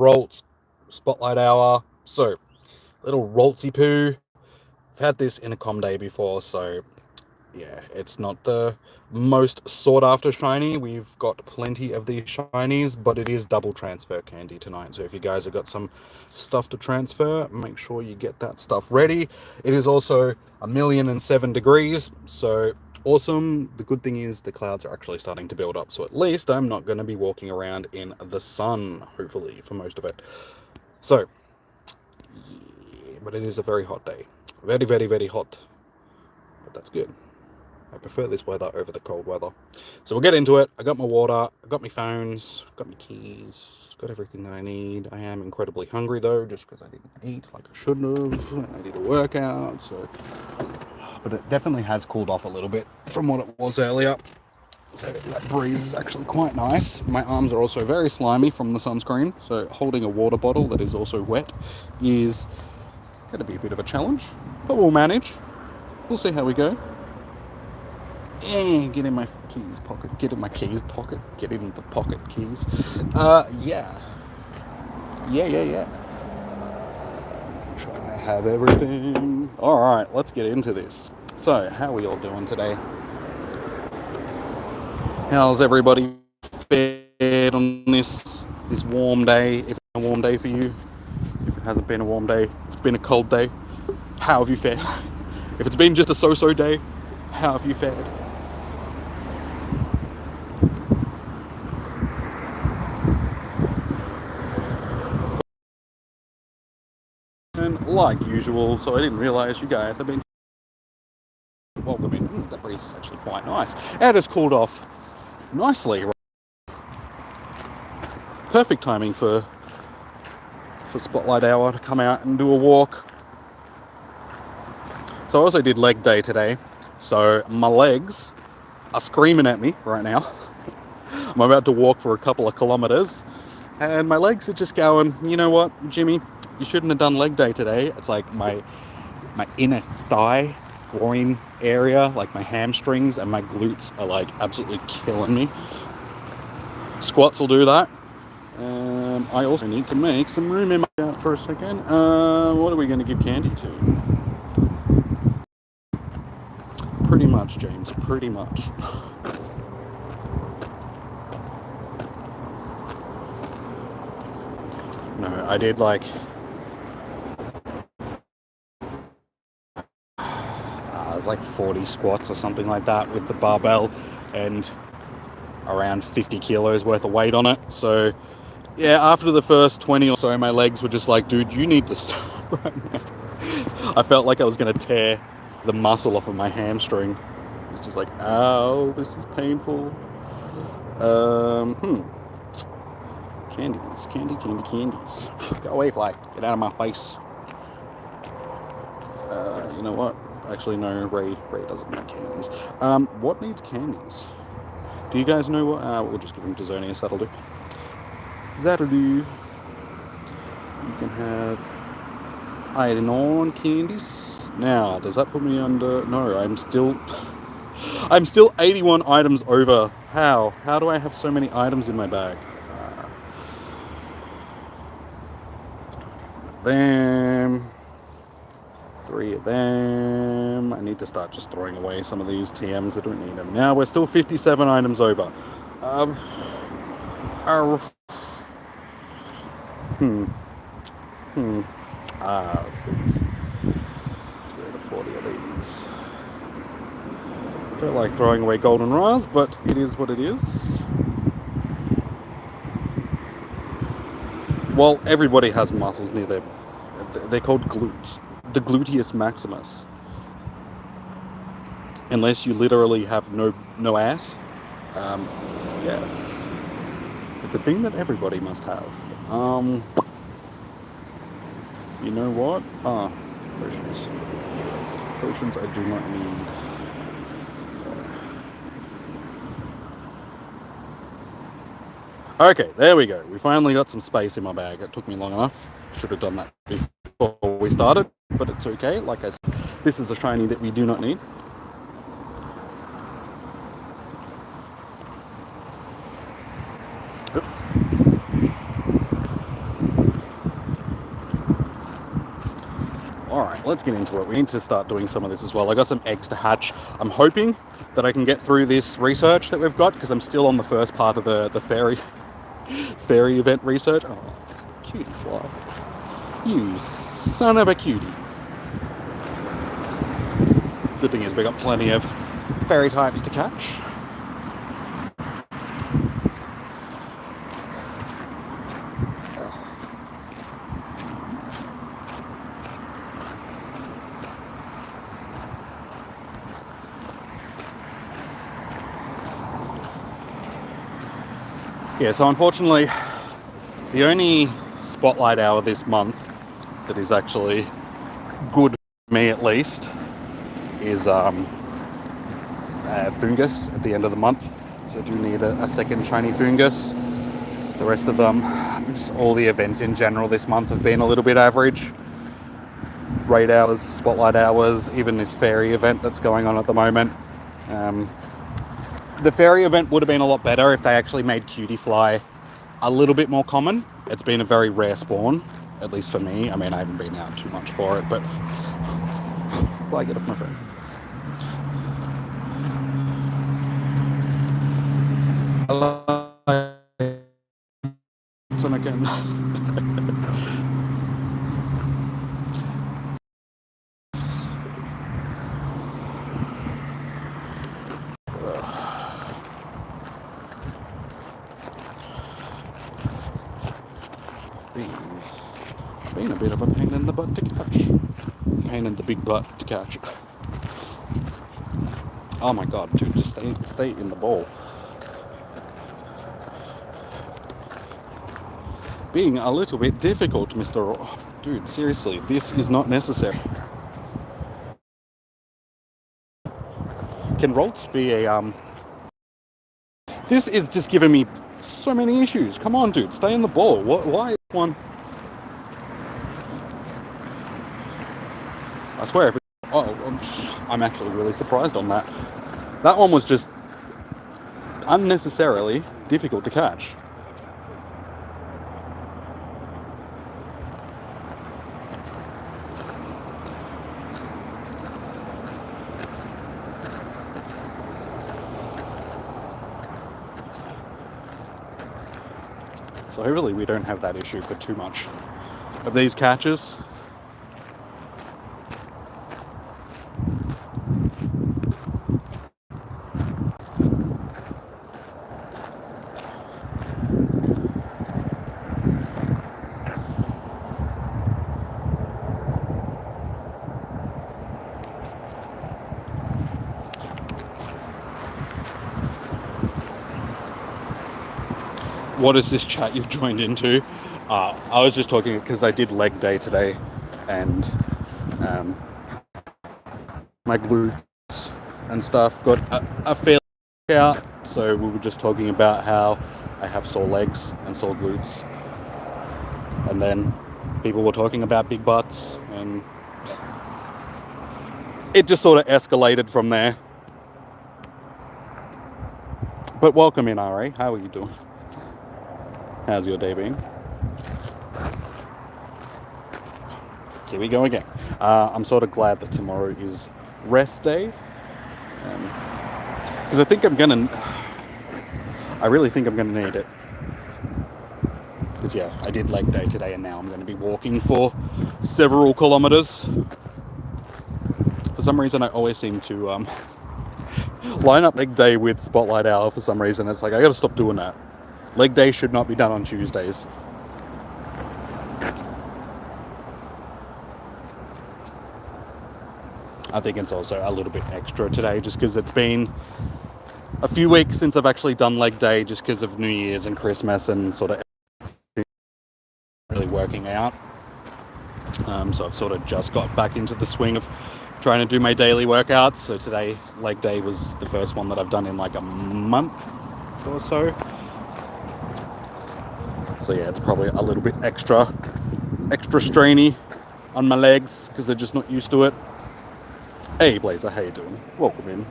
Ralts Spotlight Hour. So, little Raltsy poo. I've had this in a com day before, so yeah, it's not the most sought after shiny. We've got plenty of these shinies, but it is double transfer candy tonight. So if you guys have got some stuff to transfer, make sure you get that stuff ready. It is also 1,007 degrees, so awesome. The good thing is the clouds are actually starting to build up, so at least I'm not going to be walking around in the sun, hopefully, for most of it. So, yeah, but it is a very hot day. Very, very, very hot. But that's good. I prefer this weather over the cold weather. So we'll get into it. I got my water, I got my phones, got my keys, got everything that I need. I am incredibly hungry though, just because I didn't eat like I should have. I did a workout, so... But it definitely has cooled off a little bit from what it was earlier. So that breeze is actually quite nice. My arms are also very slimy from the sunscreen, so holding a water bottle that is also wet is going to be a bit of a challenge, but we'll manage. We'll see how we go. Get in my keys pocket. Get in my keys pocket. Get in the pocket keys. Yeah. Make sure I have everything. Alright, let's get into this. So, how are we all doing today? How's everybody fared on this warm day? If it's a warm day for you. If it hasn't been a warm day. If it's been a cold day. How have you fared? If it's been just a so-so day, how have you fared? Like usual, so I didn't realise you guys have been welcoming. That breeze is actually quite nice. And it's cooled off nicely. Perfect timing for Spotlight Hour to come out and do a walk. So I also did leg day today, so my legs are screaming at me right now. I'm about to walk for a couple of kilometres, and my legs are just going, you know what, Jimmy? You shouldn't have done leg day today. It's like my inner thigh, groin area, like my hamstrings and my glutes are like absolutely killing me. Squats will do that. I also need to make some room in my out for a second. What are we going to give candy to? Pretty much, James. Pretty much. No, I did like... it was like 40 squats or something like that with the barbell and around 50 kilos worth of weight on it. So yeah, after the first 20 or so, my legs were just like, dude, you need to stop right now. I felt like I was going to tear the muscle off of my hamstring. It's just like, ow, this is painful. Candies. Go away, fly. Get out of my face. You know what? Actually, no, Ray doesn't make candies. What needs candies? Do you guys know what? We'll just give them to Soreness, that'll do. That'll do. You can have iron candies. Now, does that put me under... No, I'm still 81 items over. How? How do I have so many items in my bag? Them. 3 of them. I need to start just throwing away some of these TMs. I don't need them. Now we're still 57 items over. Let's do this. Let's go to 40 of these. Don't like throwing away golden rares, but it is what it is. Well, everybody has muscles near their... They're called glutes. The gluteus maximus. Unless you literally have no ass. Yeah. It's a thing that everybody must have. You know what? Potions. Potions I do not need. Okay, there we go. We finally got some space in my bag. It took me long enough. Should have done that before we started, but it's okay. Like I said, this is a shiny that we do not need. Alright, let's get into it. We need to start doing some of this as well. I got some eggs to hatch. I'm hoping that I can get through this research that we've got, because I'm still on the first part of the fairy event research. Oh, cutie fly. You son of a cutie. The thing is, we got plenty of fairy types to catch. Yeah, so unfortunately, the only spotlight hour this month that is actually good for me, at least, is fungus at the end of the month. So I do need a second shiny fungus. The rest of them, just all the events in general this month have been a little bit average. Raid hours, spotlight hours, even this fairy event that's going on at the moment. The fairy event would have been a lot better if they actually made cutie fly a little bit more common. It's been a very rare spawn, at least for me. I mean, I haven't been out too much for it, but fly, get off my phone. Son again. Been a bit of a pain in the butt to catch. Pain in the big butt to catch. Oh my god, dude, just stay in the bowl. Being a little bit difficult, Mr. Dude, seriously, this is not necessary. Can Ralts be a This is just giving me so many issues. Come on, dude, stay in the bowl. Why one? I swear, if it, I'm actually really surprised on that. That one was just unnecessarily difficult to catch. So hopefully we don't have that issue for too much of these catches. What is this chat you've joined into? I was just talking because I did leg day today, and my glutes and stuff got a fair out. So we were just talking about how I have sore legs and sore glutes, and then people were talking about big butts, and it just sort of escalated from there. But welcome in, RA. How are you doing? How's your day been? Here we go again. I'm sort of glad that tomorrow is rest day. Because I really think I'm gonna need it. Because yeah, I did leg day today, and now I'm gonna be walking for several kilometers. For some reason, I always seem to line up leg day with spotlight hour for some reason. It's like, I gotta stop doing that. Leg day should not be done on Tuesdays. I think it's also a little bit extra today just because it's been a few weeks since I've actually done leg day, just because of New Year's and Christmas and sort of really working out. So I've sort of just got back into the swing of trying to do my daily workouts. So today, leg day was the first one that I've done in like a month or so. So yeah, it's probably a little bit extra strainy on my legs because they're just not used to it. Hey Blazer, how you doing? Welcome in.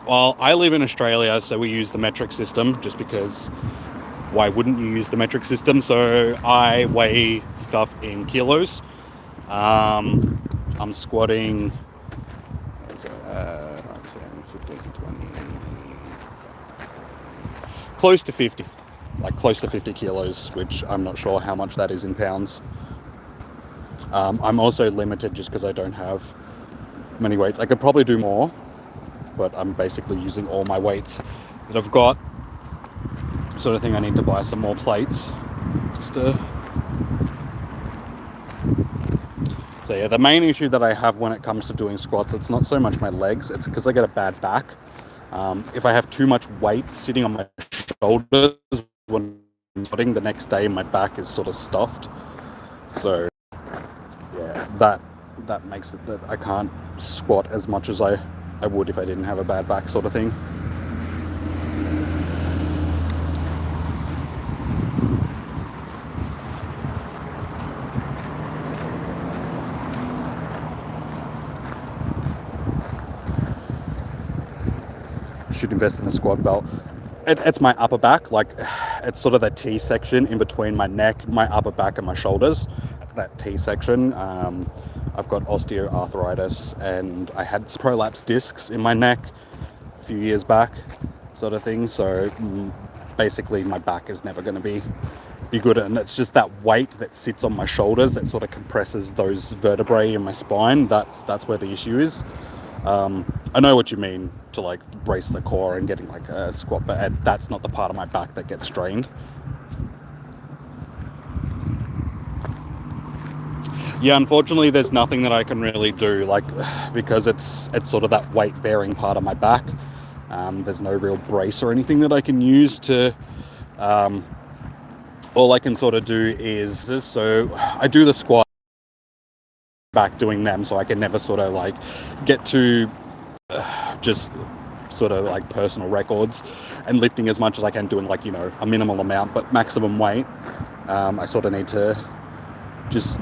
Well, I live in Australia, so we use the metric system just because, why wouldn't you use the metric system? So I weigh stuff in kilos. I'm squatting 10, 15, 20, close to 50, like close to 50 kilos, which I'm not sure how much that is in pounds. I'm also limited just because I don't have many weights. I could probably do more, but I'm basically using all my weights that I've got. Sort of thing. I need to buy some more plates just to... So yeah, the main issue that I have when it comes to doing squats, it's not so much my legs, it's because I get a bad back. If I have too much weight sitting on my shoulders when I'm squatting, the next day my back is sort of stuffed. So yeah, that makes it that I can't squat as much as I would if I didn't have a bad back, sort of thing. Should invest in a squat belt. It's my upper back, like it's sort of the T section in between my neck, my upper back and my shoulders. That T section. I've got osteoarthritis and I had prolapsed discs in my neck a few years back, sort of thing. So basically my back is never going to be good, and it's just that weight that sits on my shoulders that sort of compresses those vertebrae in my spine. That's where the issue is. I know what you mean to like brace the core and getting like a squat, but that's not the part of my back that gets strained. Yeah, unfortunately there's nothing that I can really do, like, because it's sort of that weight bearing part of my back. There's no real brace or anything that I can use to... all I can sort of do is so I do the squat back doing them, so I can never sort of like get to just sort of like personal records and lifting as much as I can, doing like, you know, a minimal amount but maximum weight. I sort of need to just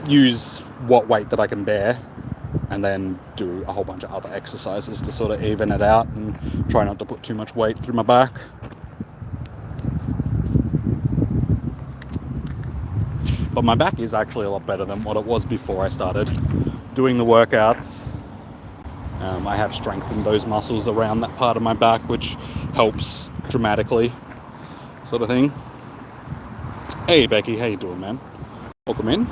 use what weight that I can bear and then do a whole bunch of other exercises to sort of even it out and try not to put too much weight through my back. But my back is actually a lot better than what it was before I started doing the workouts. I have strengthened those muscles around that part of my back, which helps dramatically, sort of thing. Hey Becky, how you doing, man? Welcome in.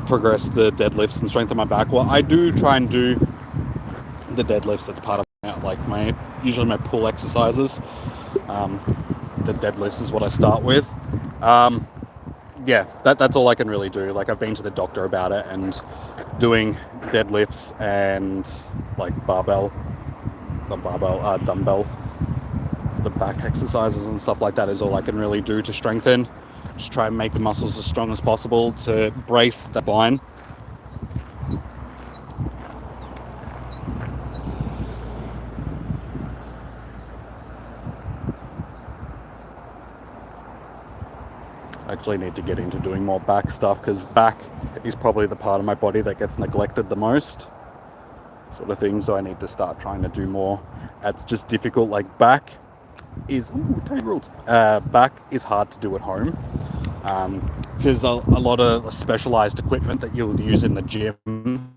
Progress the deadlifts and strengthen my back. Well, I do try and do the deadlifts. That's part of usually my pull exercises. The deadlifts is what I start with. Yeah, that's all I can really do. Like, I've been to the doctor about it, and doing deadlifts and like dumbbell sort of back exercises and stuff like that is all I can really do to strengthen. Just try and make the muscles as strong as possible to brace the spine. I actually need to get into doing more back stuff, because back is probably the part of my body that gets neglected the most, sort of thing. So I need to start trying to do more. It's just difficult. Like, back is back is hard to do at home, because a lot of specialized equipment that you'll use in the gym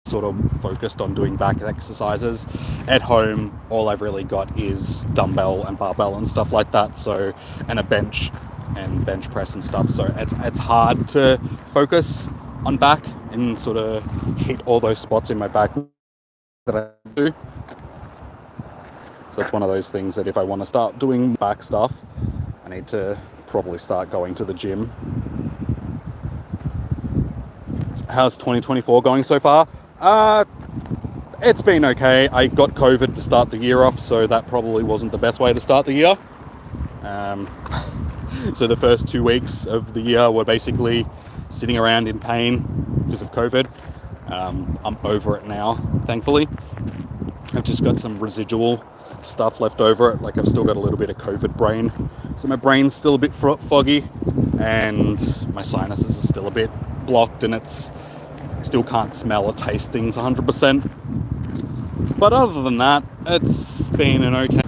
sort of focused on doing back exercises. At home, all I've really got is dumbbell and barbell and stuff like that, so, and a bench and bench press and stuff. So it's hard to focus on back and sort of hit all those spots in my back that I do. So it's one of those things that if I want to start doing back stuff, I need to probably start going to the gym. How's 2024 going so far? It's been okay. I got COVID to start the year off, so that probably wasn't the best way to start the year. So the first 2 weeks of the year were basically sitting around in pain because of COVID. I'm over it now, thankfully. I've just got some residual stuff left over it. Like, I've still got a little bit of COVID brain, so my brain's still a bit foggy, and my sinuses are still a bit blocked and it's still can't smell or taste things 100%. But other than that, it's been an okay.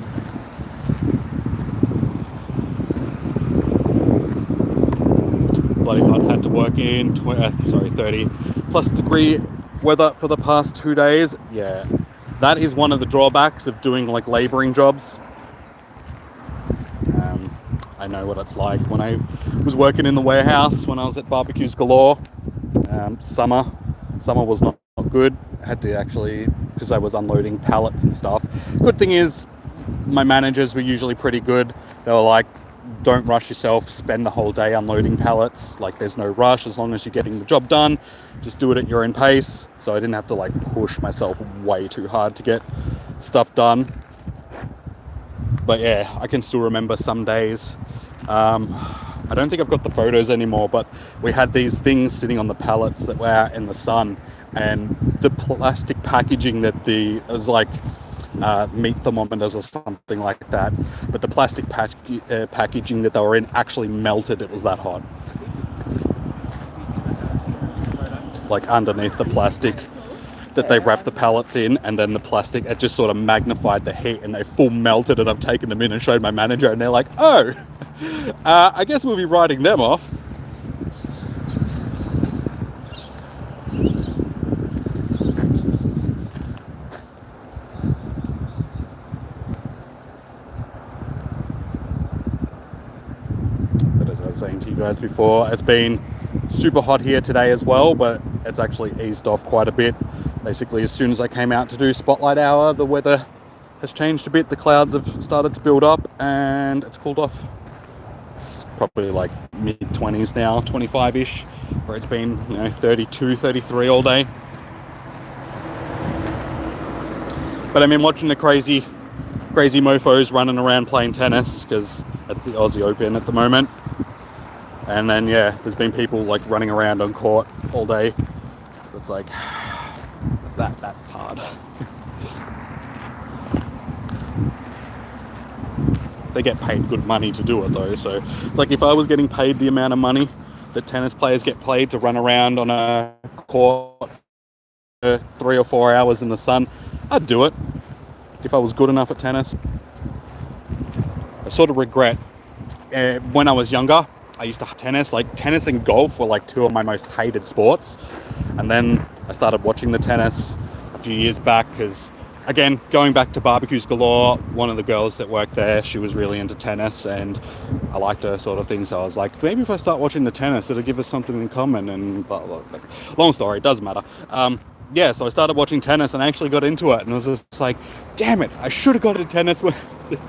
Bloody hot, had to work in 30 plus degree weather for the past 2 days. Yeah, that is one of the drawbacks of doing like labouring jobs. I know what it's like when I was working in the warehouse when I was at Barbecues Galore. Summer was not good. I had to actually, because I was unloading pallets and stuff. Good thing is my managers were usually pretty good. They were like, don't rush yourself, spend the whole day unloading pallets. Like, there's no rush as long as you're getting the job done. Just do it at your own pace. So I didn't have to like push myself way too hard to get stuff done. But yeah, I can still remember some days. I don't think I've got the photos anymore, but we had these things sitting on the pallets that were out in the sun, and the plastic packaging that it was like meat thermometers or something like that, but the plastic packaging that they were in actually melted. It was that hot. Like underneath the plastic that they wrapped the pallets in, and then the plastic, it just sort of magnified the heat and they full melted, and I've taken them in and showed my manager and they're like, oh, I guess we'll be writing them off. But as I was saying to you guys before, it's been super hot here today as well, but it's actually eased off quite a bit. Basically, as soon as I came out to do Spotlight Hour, the weather has changed a bit. The clouds have started to build up and it's cooled off. It's probably like mid-20s now, 25-ish, where it's been, 32, 33 all day. But I've been watching the crazy mofos running around playing tennis, because it's the Aussie Open at the moment. And then, yeah, there's been people like running around on court all day. So it's like, that's hard. They get paid good money to do it though. So it's like, if I was getting paid the amount of money that tennis players get paid to run around on a court for 3 or 4 hours in the sun, I'd do it if I was good enough at tennis. I sort of regret when I was younger, I used to tennis. Like, tennis and golf were like two of my most hated sports. And then I started watching the tennis a few years back because, again, going back to Barbecues Galore, one of the girls that worked there, she was really into tennis and I liked her sort of thing. So I was like, maybe if I start watching the tennis, it'll give us something in common. And blah, blah, blah. Long story, it doesn't matter. So I started watching tennis and I actually got into it. And I was just like, damn it, I should have got into tennis when I was in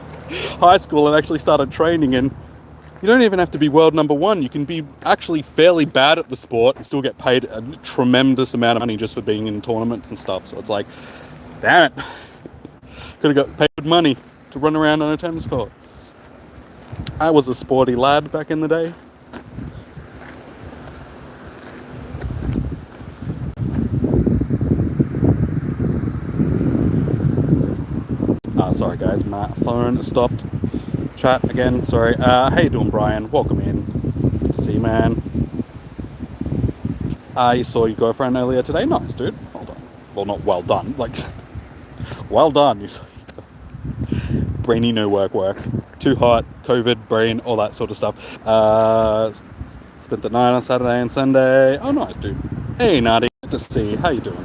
high school and actually started training. And you don't even have to be world number one. You can be actually fairly bad at the sport and still get paid a tremendous amount of money just for being in tournaments and stuff. So it's like, damn it. Could have got paid good money to run around on a tennis court. I was a sporty lad back in the day. Sorry guys, my phone stopped. Chat again, sorry. How you doing, Brian? Welcome in. Good to see you, man. You saw your girlfriend earlier today? Nice, dude. Well done. Well, not well done. Like, well done. You saw brainy no work. Too hot, COVID, brain, all that sort of stuff. Spent the night on Saturday and Sunday. Oh, nice, dude. Hey, Nadi. Good to see you. How you doing?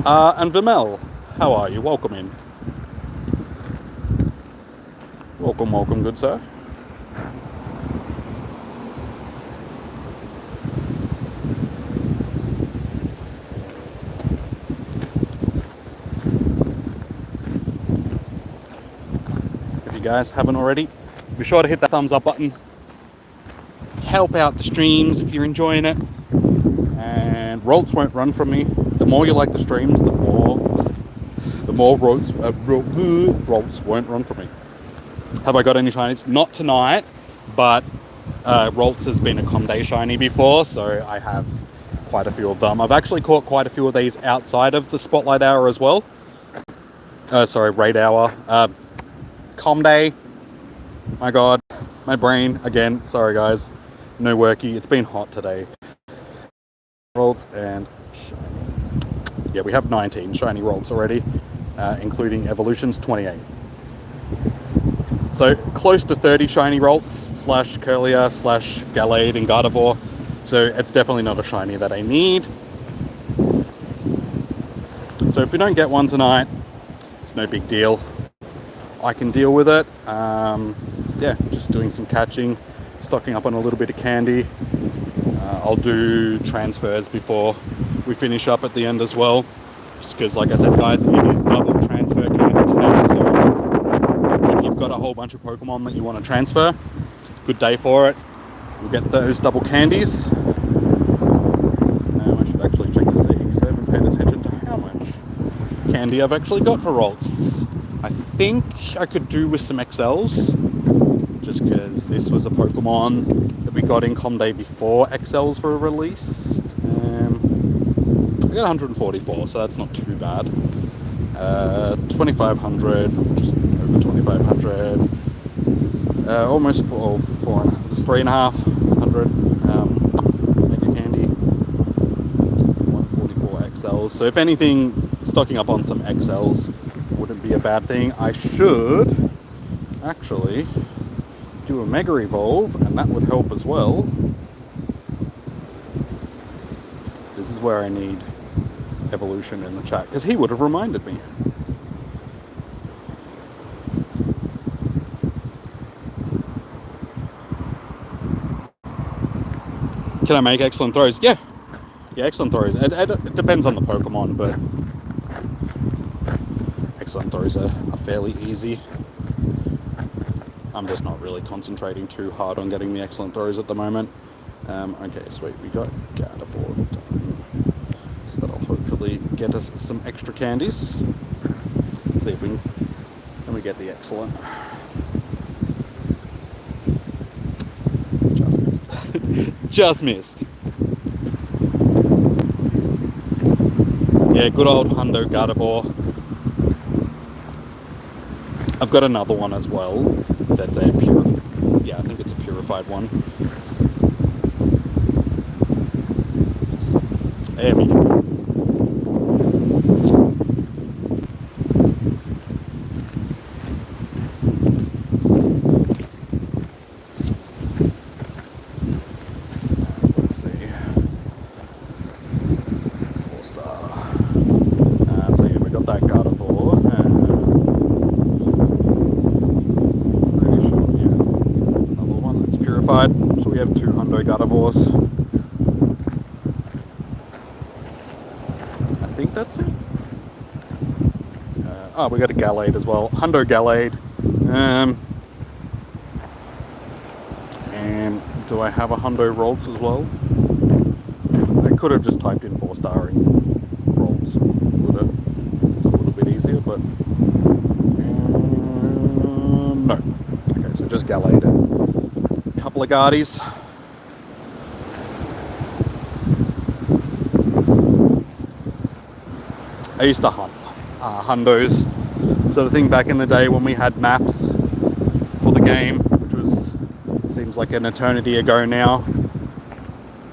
And Vimel, how are you? Welcome in. Welcome, good sir. If you guys haven't already, be sure to hit that thumbs up button. Help out the streams if you're enjoying it. And Ralts won't run from me. The more you like the streams, the more Ralts won't run from me. Have I got any shinies? Not tonight, but Ralts has been a Com Day shiny before, so I have quite a few of them. I've actually caught quite a few of these outside of the Spotlight Hour as well. Raid Hour. Com Day. My God, my brain, again, sorry guys. No worky. It's been hot today. Ralts and shiny. Yeah, we have 19 shiny Ralts already, including evolutions 28. So close to 30 shiny Ralts slash Curlier slash Gallade and Gardevoir. So it's definitely not a shiny that I need. So if we don't get one tonight, it's no big deal. I can deal with it. Yeah, just doing some catching, stocking up on a little bit of candy. I'll do transfers before we finish up at the end as well. Just because, like I said, guys, it is double transfer candy today. So if you've got a whole bunch of Pokemon that you want to transfer, good day for it. We'll get those double candies. I should actually check to see because I haven't paid attention to how much candy I've actually got for Ralts. I think I could do with some XLs, just because this was a Pokemon that we got in Com Day before XLs were released. I got 144, so that's not too bad. 2,500, just over 2,500. Almost four, it was 3,500 mega candy. 144 XLs. So if anything, stocking up on some XLs wouldn't be a bad thing. I should actually do a Mega Evolve, and that would help as well. This is where I need Evolution in the chat, because he would have reminded me. Can I make excellent throws? Yeah, excellent throws. It depends on the Pokemon, but excellent throws are fairly easy. I'm just not really concentrating too hard on getting the excellent throws at the moment. Okay, sweet, we got Gardevoir done. So that'll hopefully get us some extra candies. Let's see if we can get the excellent. Just missed. Just missed. Yeah, good old Hundo Gardevoir. I've got another one as well. That's a I think it's a purified one. There we go. Let's see. 4-star. So yeah, we got that Gardevoir. Pretty sure, yeah. There's another one that's purified. So we have 2 Hundo Gardevoirs. I think that's it. We got a Gallade as well. Hundo Gallade. And do I have a Hundo Ralts as well? I could have just typed in 4-star in Ralts. It's a little bit easier, but no. Okay, so just Gallade and a couple of Guardies. I used to hunt Hundos sort of thing back in the day when we had maps for the game, which seems like an eternity ago now.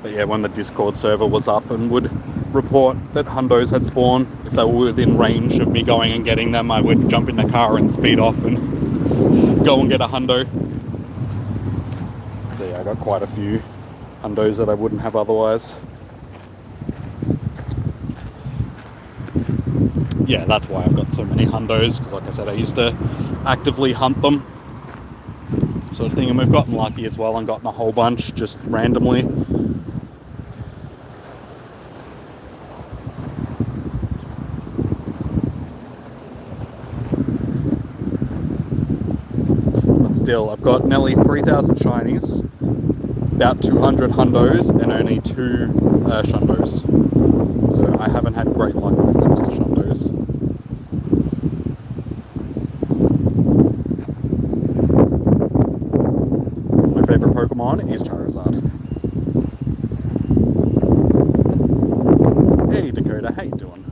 But yeah, when the Discord server was up and would report that Hundos had spawned, if they were within range of me going and getting them, I would jump in the car and speed off and go and get a Hundo. So yeah, I got quite a few Hundos that I wouldn't have otherwise. Yeah, that's why I've got so many Hundos, because like I said, I used to actively hunt them, sort of thing, and we've gotten lucky as well and gotten a whole bunch just randomly. But still, I've got nearly 3,000 shinies, about 200 Hundos, and only 2 Shundos. So I haven't had great luck when it comes to Shundos. My favourite Pokemon is Charizard. Hey Dakota, how you doing?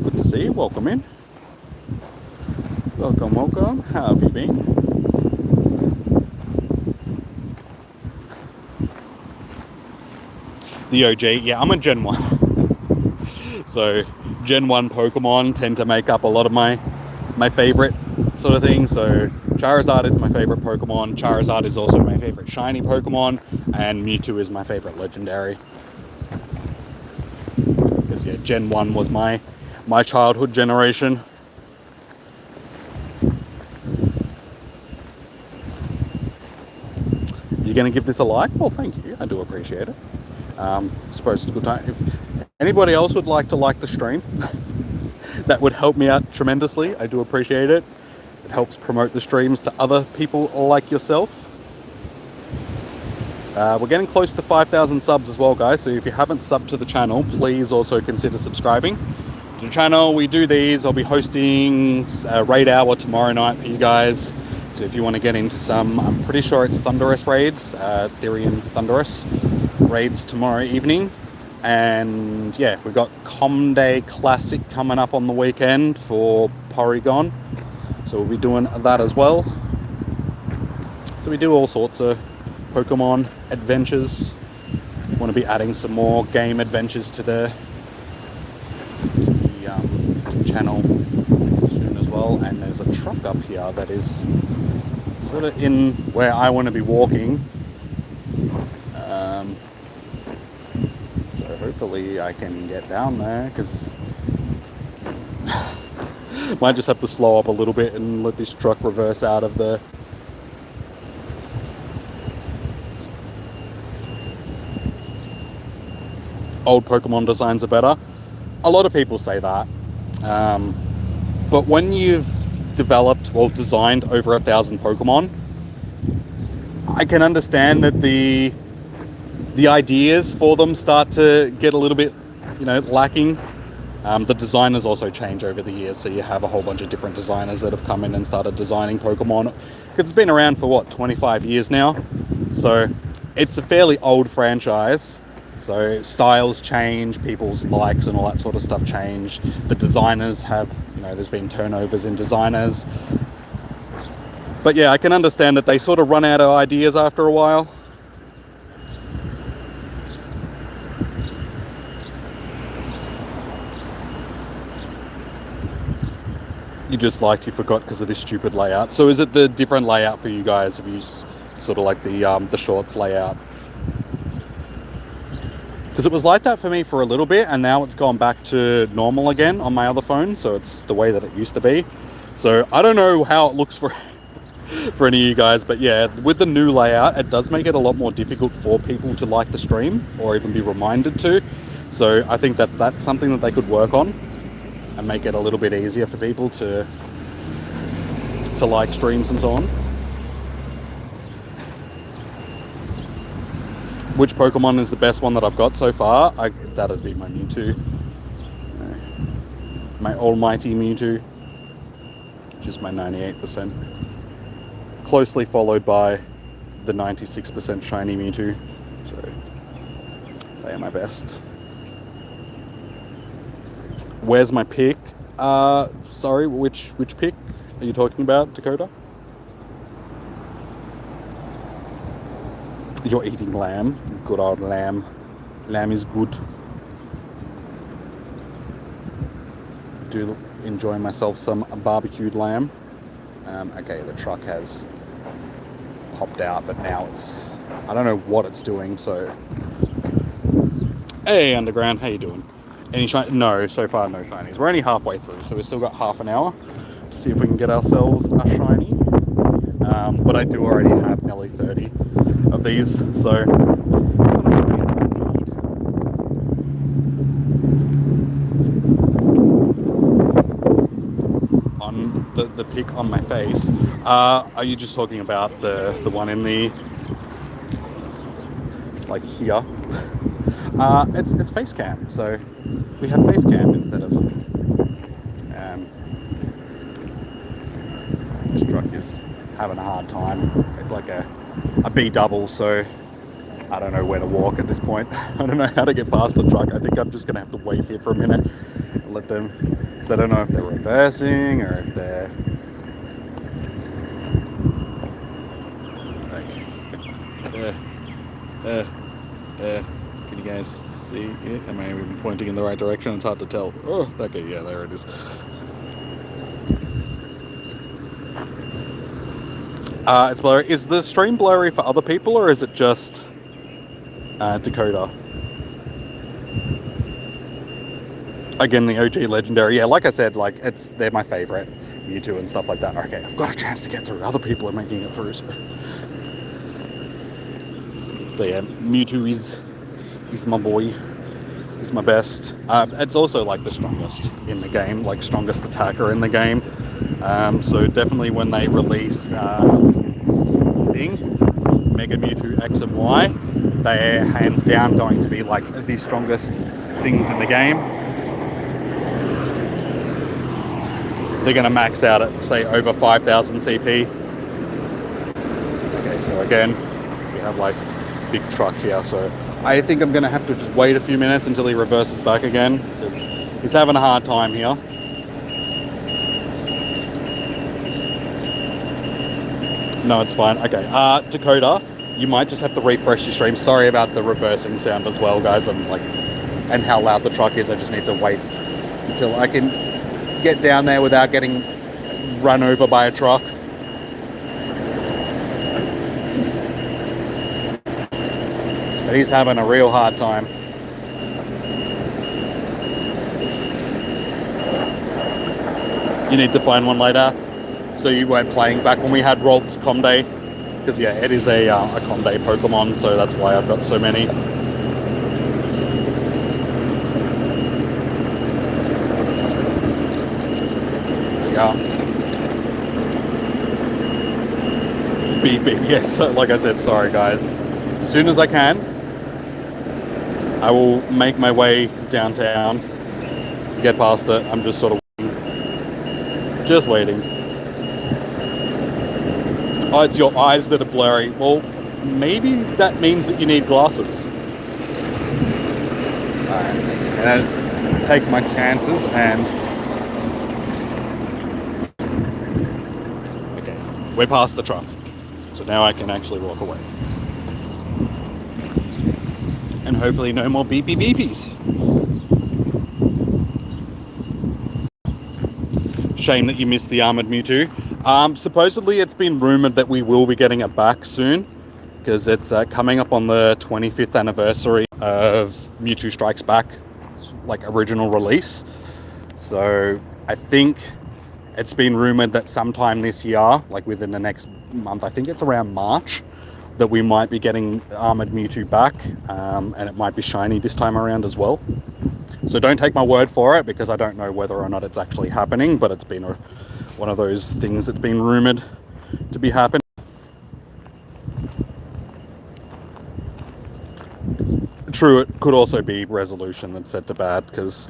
Good to see you, welcome in. Welcome, welcome. How have you been? The OG, yeah, I'm a Gen 1. So Gen 1 Pokemon tend to make up a lot of my favorite sort of thing. So Charizard is my favorite Pokemon. Charizard is also my favorite shiny Pokemon, and Mewtwo is my favorite legendary. Because yeah, Gen 1 was my childhood generation. You're going to give this a like? Well, thank you. I do appreciate it. Suppose it's a good time. If anybody else would like to like the stream, that would help me out tremendously. I do appreciate it. It helps promote the streams to other people like yourself. We're getting close to 5,000 subs as well, guys. So if you haven't subbed to the channel, please also consider subscribing to the channel. We do these. I'll be hosting a raid hour tomorrow night for you guys. So if you want to get into some, I'm pretty sure it's Thunderous raids, Therian Thunderous raids tomorrow evening. And yeah, we've got Comday Classic coming up on the weekend for Porygon. So we'll be doing that as well. So we do all sorts of Pokemon adventures. Want to be adding some more game adventures to the channel soon as well. And there's a truck up here that is sort of in where I want to be walking. So hopefully I can get down there, because might just have to slow up a little bit and let this truck reverse out of the old Pokemon designs are better. A lot of people say that. But when you've developed, well, designed over 1,000 Pokemon, I can understand that the ideas for them start to get a little bit, lacking. The designers also change over the years, so you have a whole bunch of different designers that have come in and started designing Pokemon, because it's been around for, what, 25 years now? So it's a fairly old franchise. So styles change, people's likes and all that sort of stuff change. The designers have, there's been turnovers in designers. But yeah, I can understand that they sort of run out of ideas after a while. You forgot because of this stupid layout. So is it the different layout for you guys? Have you sort of like the shorts layout? Because it was like that for me for a little bit, and now it's gone back to normal again on my other phone, so it's the way that it used to be. So I don't know how it looks for any of you guys, but yeah, with the new layout, it does make it a lot more difficult for people to like the stream, or even be reminded to. So I think that that's something that they could work on and make it a little bit easier for people to like streams and so on. Which Pokemon is the best one that I've got so far? That'd be my Mewtwo. My almighty Mewtwo. Just my 98%. Closely followed by the 96% shiny Mewtwo. So, they are my best. Where's my pick? Sorry, which pick are you talking about, Dakota? You're eating lamb. Good old lamb. Lamb is good. Do enjoy myself some barbecued lamb. Okay, the truck has popped out, but now it's... I don't know what it's doing, so... Hey, Underground, how you doing? Any shiny? No, so far no shinies. We're only halfway through, so we've still got half an hour to see if we can get ourselves a shiny. But I do already have nearly 30 of these, so it's not a shiny that I need. On the pic on my face, are you just talking about the one in the, like, here? It's face cam, so we have face cam instead of this truck is having a hard time. It's like a B double, so I don't know where to walk at this point. I don't know how to get past the truck. I think I'm just gonna have to wait here for a minute and let them, because I don't know if they're reversing or if they're like, can You guys see it? Am I even pointing in the right direction? It's hard to tell. Oh, okay, yeah, there it is. It's blurry. Is the stream blurry for other people, or is it just Dakota? Again, the OG legendary. Yeah, like I said, like they're my favorite. Mewtwo and stuff like that. Okay, I've got a chance to get through. Other people are making it through. So yeah, Mewtwo is my boy. Is my best. It's also like the strongest in the game, like strongest attacker in the game. So definitely when they release Mega Mewtwo X and Y, they're hands down going to be like the strongest things in the game. They're going to max out at say over 5,000 CP. Okay, so again, we have like big truck here, so I think I'm going to have to just wait a few minutes until he reverses back again, because he's having a hard time here. No, it's fine. Okay, Dakota, you might just have to refresh your stream. Sorry about the reversing sound as well, guys. And how loud the truck is. I just need to wait until I can get down there without getting run over by a truck. But he's having a real hard time. You need to find one later. So you weren't playing back when we had Ralts Comday, because yeah, it is a Comday Pokemon, so that's why I've got so many. Yeah. Beep beep. Yes, like I said, sorry guys. As soon as I can, I will make my way downtown. Get past it. I'm just sort of waiting. Just waiting. Oh, it's your eyes that are blurry. Well, maybe that means that you need glasses. Alright, and I take my chances and... Okay, we're past the truck. So now I can actually walk away. And hopefully no more beepy beepies. Shame that you missed the Armored Mewtwo. Supposedly it's been rumored that we will be getting it back soon, because it's coming up on the 25th anniversary of Mewtwo Strikes Back, like original release. So I think it's been rumored that sometime this year, like within the next month, I think it's around March, that we might be getting Armored Mewtwo back, and it might be shiny this time around as well. So don't take my word for it, because I don't know whether or not it's actually happening, but it's been one of those things that's been rumored to be happening. True, it could also be resolution that's set to bad, because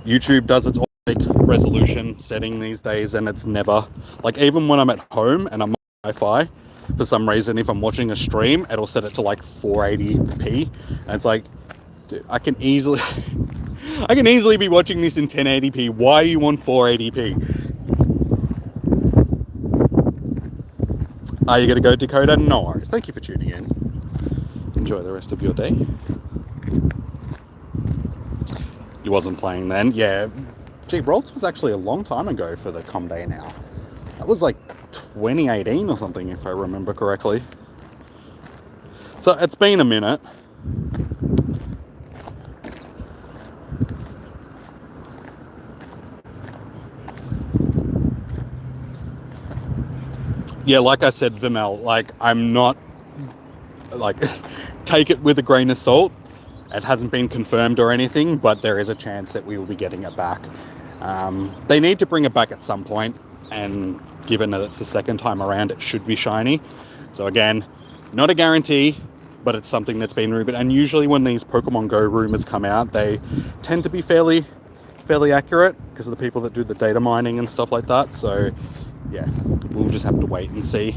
YouTube does its automatic resolution setting these days, and it's never, like, even when I'm at home and I'm on Wi-Fi, for some reason, if I'm watching a stream, it'll set it to like 480p, and it's like, dude, I can easily be watching this in 1080p. Why are you on 480p? Are you going to go, Dakota? No worries. Thank you for tuning in. Enjoy the rest of your day. You wasn't playing then? Yeah. Gee, Ralts was actually a long time ago for the Com Day now. That was like 2018 or something, if I remember correctly. So it's been a minute. Yeah, like I said, Vimel, like, I'm not, like, take it with a grain of salt. It hasn't been confirmed or anything, but there is a chance that we will be getting it back. They need to bring it back at some point, and given that it's the second time around, it should be shiny. So again, not a guarantee, but it's something that's been rumored. And usually when these Pokemon Go rumors come out, they tend to be fairly accurate, because of the people that do the data mining and stuff like that. So yeah, we'll just have to wait and see.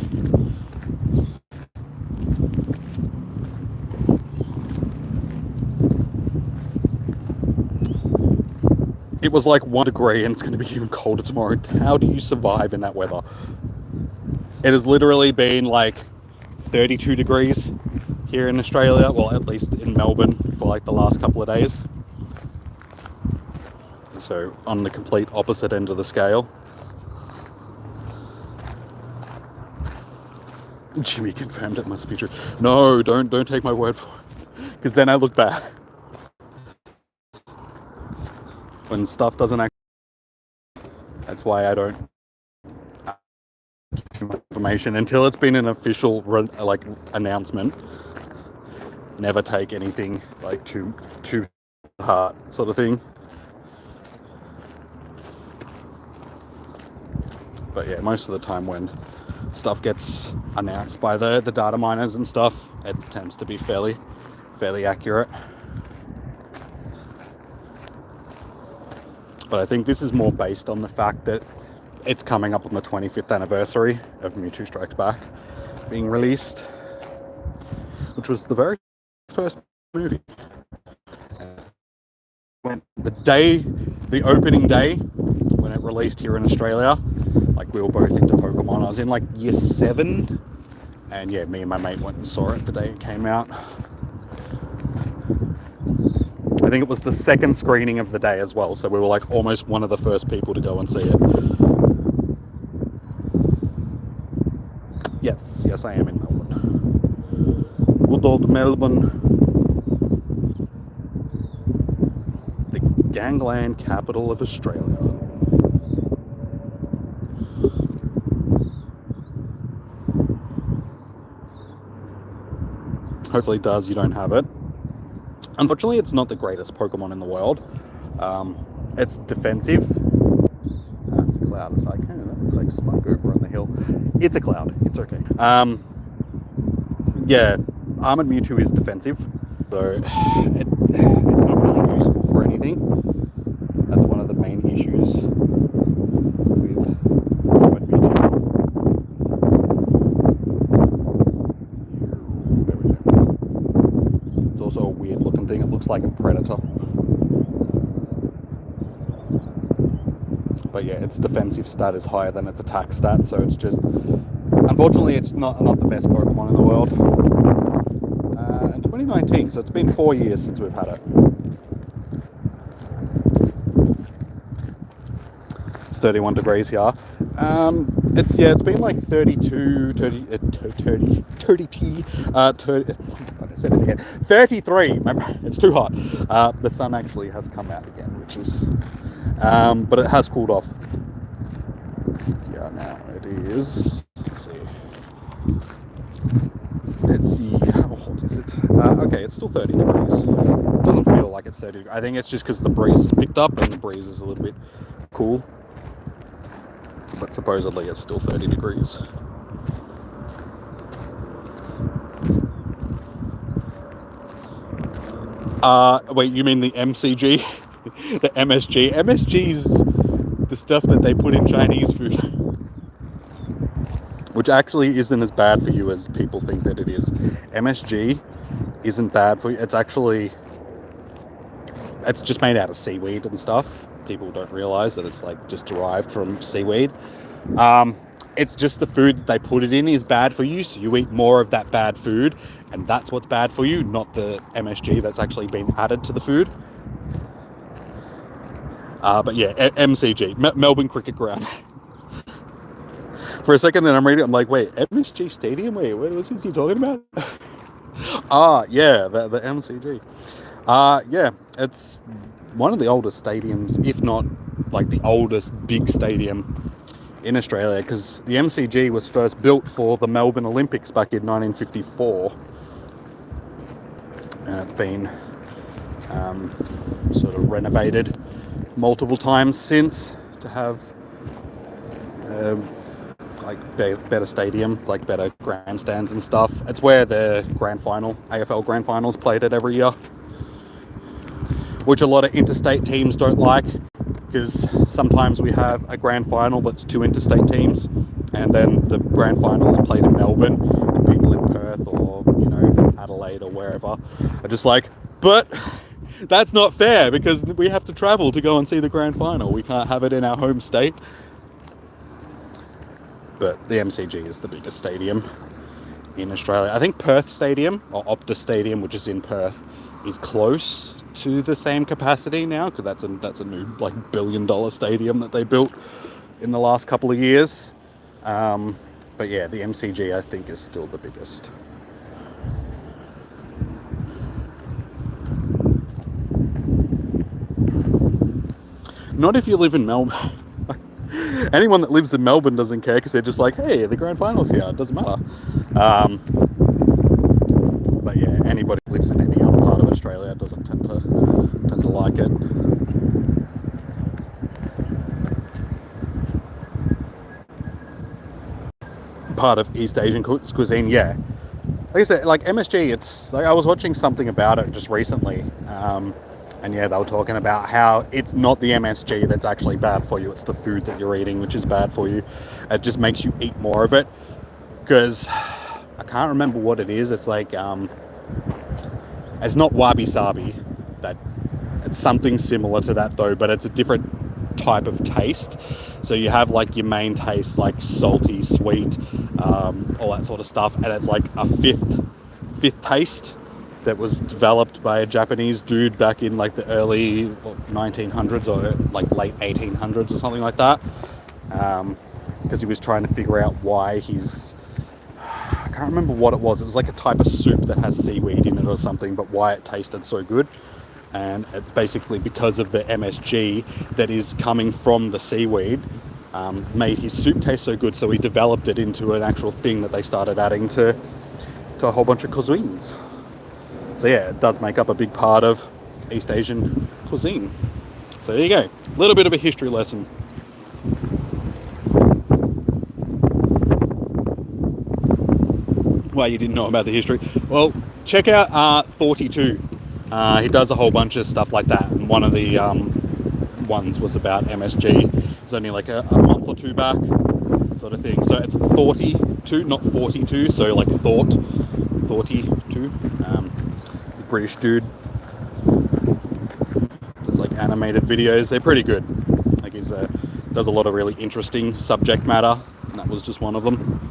It was like 1 degree and it's going to be even colder tomorrow. How do you survive in that weather? It has literally been like 32 degrees here in Australia, well, at least in Melbourne for like the last couple of days. So on the complete opposite end of the scale. Jimmy confirmed it must be true. No, don't take my word for it, because then I look bad. When stuff doesn't actually, that's why I don't give information until it's been an official like announcement. Never take anything like too hard, sort of thing. But yeah, most of the time when stuff gets announced by the data miners and stuff, it tends to be fairly accurate. But I think this is more based on the fact that it's coming up on the 25th anniversary of Mewtwo Strikes Back being released, which was the very first movie. When the opening day, when it released here in Australia, like we were both into Pokemon. I was in like year 7, and yeah, me and my mate went and saw it the day it came out. I think it was the second screening of the day as well, so we were like almost one of the first people to go and see it. Yes, I am in Melbourne. Good old Melbourne. The gangland capital of Australia. Hopefully it does, you don't have it. Unfortunately, it's not the greatest Pokemon in the world. It's defensive. It's a cloud. It's like, hey, that looks like smoke over on the hill. It's a cloud. It's okay. Yeah, Armored Mewtwo is defensive, so it's not really useful for anything. That's one of the main issues with Armored Mewtwo. There we go. It's also a weird looking thing. It looks like a predator. But yeah, its defensive stat is higher than its attack stat, so it's just, unfortunately, it's not the best Pokemon in the world. In 2019, so it's been 4 years since we've had it. It's 31 degrees here. It's been like 32, 30, I said it again, 33. Remember, it's too hot. The sun actually has come out again, which is, but it has cooled off. Yeah, now it is. Let's see. How hot is it? Okay, it's still 30 degrees. It doesn't feel like it's 30. I think it's just because the breeze picked up and the breeze is a little bit cool. But supposedly it's still 30 degrees. Wait, you mean the MCG? The MSG? MSG's the stuff that they put in Chinese food. Which actually isn't as bad for you as people think that it is. MSG isn't bad for you. It's just made out of seaweed and stuff. People don't realize that it's like just derived from seaweed. It's just the food that they put it in is bad for you, so you eat more of that bad food, and that's what's bad for you, not the MSG that's actually been added to the food. But yeah, MCG, Melbourne Cricket Ground. For a second then I'm reading, I'm like, wait, MSG Stadium? Wait, what was he talking about? Yeah, the MCG. Yeah, it's one of the oldest stadiums, if not like the oldest big stadium in Australia, because the MCG was first built for the Melbourne Olympics back in 1954. And it's been sort of renovated multiple times since to have like better stadium, like better grandstands and stuff. It's where the grand final, AFL grand finals, played it every year, which a lot of interstate teams don't like, because sometimes we have a grand final that's 2 interstate teams, and then the grand final is played in Melbourne, and people in Perth or, you know, Adelaide or wherever are just like, but that's not fair, because we have to travel to go and see the grand final. We can't have it in our home state. But the MCG is the biggest stadium in Australia. I think Perth Stadium, or Optus Stadium, which is in Perth, is close to the same capacity now, because that's a new like $1 billion stadium that they built in the last couple of years. But yeah, the MCG I think is still the biggest. Not if you live in Melbourne. Anyone that lives in Melbourne doesn't care, because they're just like, hey, the grand final's here, it doesn't matter. But yeah, anybody who lives in any other part of Australia doesn't tend to like it. Part of East Asian cuisine, yeah. Like I said, like MSG, it's like I was watching something about it just recently, and yeah, they were talking about how it's not the MSG that's actually bad for you, it's the food that you're eating which is bad for you. It just makes you eat more of it, because I can't remember what it is. It's like it's not wabi-sabi, that it's something similar to that though, but it's a different type of taste. So you have like your main taste, like salty, sweet, all that sort of stuff, and it's like a fifth taste that was developed by a Japanese dude back in like the early 1900s or like late 1800s or something like that, because he was trying to figure out why I can't remember what it was. It was like a type of soup that has seaweed in it or something, but why it tasted so good. And it's basically because of the MSG that is coming from the seaweed made his soup taste so good, so he developed it into an actual thing that they started adding to a whole bunch of cuisines. So yeah, it does make up a big part of East Asian cuisine. So there you go, a little bit of a history lesson. Why you didn't know about the history? Well, check out 42. He does a whole bunch of stuff like that, and one of the ones was about MSG. It's only like a month or two back, sort of thing. So it's 42, not 42, so like thought 42. British dude does like animated videos. They're pretty good. Like he's does a lot of really interesting subject matter, and that was just one of them.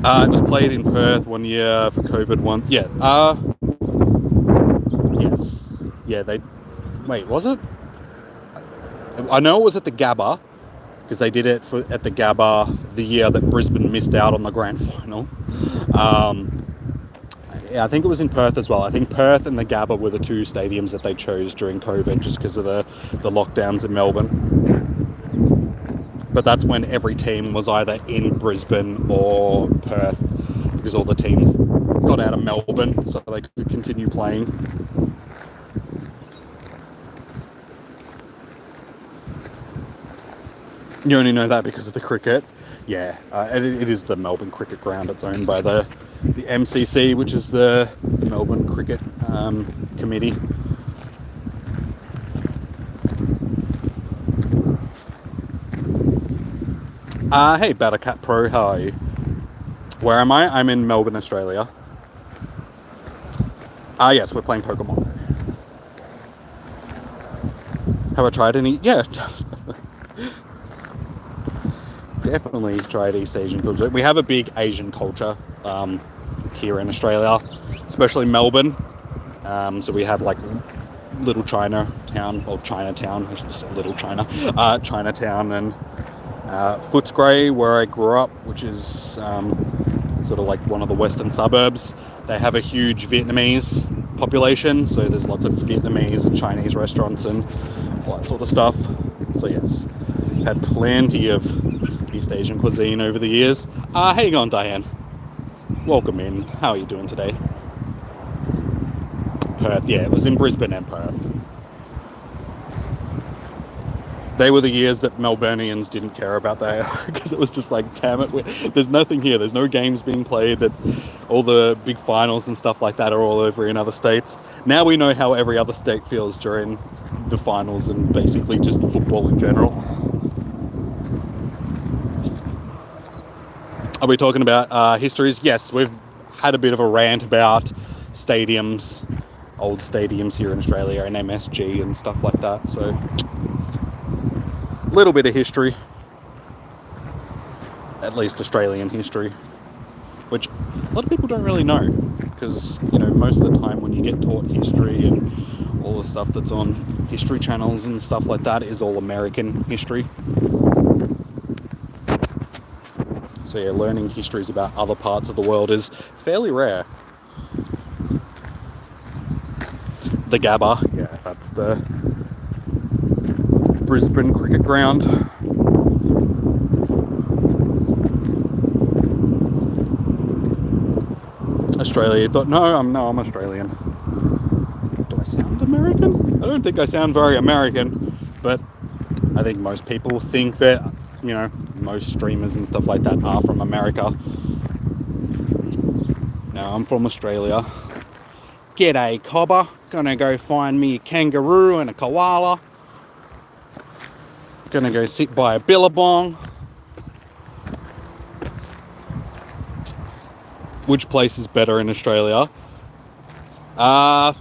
It was played in Perth one year for COVID one. Yeah. Yes. Yeah, wait, was it? I know it was at the Gabba, because they did it at the Gabba the year that Brisbane missed out on the grand final. Yeah, I think it was in Perth as well. I think Perth and the Gabba were the two stadiums that they chose during COVID, just because of the lockdowns in Melbourne. But that's when every team was either in Brisbane or Perth, because all the teams got out of Melbourne so they could continue playing. You only know that because of the cricket. Yeah, it is the Melbourne Cricket Ground. It's owned by the MCC, which is the Melbourne Cricket Committee. Hey, Battlecat Pro, how are you? Where am I? I'm in Melbourne, Australia. Yes, we're playing Pokemon. Have I tried any? Yeah, definitely tried East Asian culture. We have a big Asian culture here in Australia, especially Melbourne. So we have like Little Chinatown, or Chinatown, I should say Little China, Chinatown, and Footscray, where I grew up, which is sort of like one of the western suburbs. They have a huge Vietnamese population, so there's lots of Vietnamese and Chinese restaurants and all that sort of stuff. So yes, I've had plenty of East Asian cuisine over the years. How you going, Diane? Welcome in. How are you doing today? Perth, yeah, it was in Brisbane and Perth. They were the years that Melburnians didn't care about that, because it was just like, damn it, there's nothing here, there's no games being played, that all the big finals and stuff like that are all over in other states. Now we know how every other state feels during the finals and basically just football in general. Are we talking about histories? Yes, we've had a bit of a rant about stadiums, old stadiums here in Australia, and MSG and stuff like that, so little bit of history. at least Australian history, which a lot of people don't really know, because, you know, most of the time when you get taught history and all the stuff that's on history channels and stuff like that is all American history. So yeah, learning histories about other parts of the world is fairly rare. The Gabba, yeah, that's the Brisbane cricket ground. Australia, you thought, no, I'm Australian. Do I sound American? I don't think I sound very American, but I think most people think that, you know, most streamers and stuff like that are from America. No, I'm from Australia. G'day, cobber. Gonna go find me a kangaroo and a koala. Gonna go sit by a billabong. Which place is better in Australia? I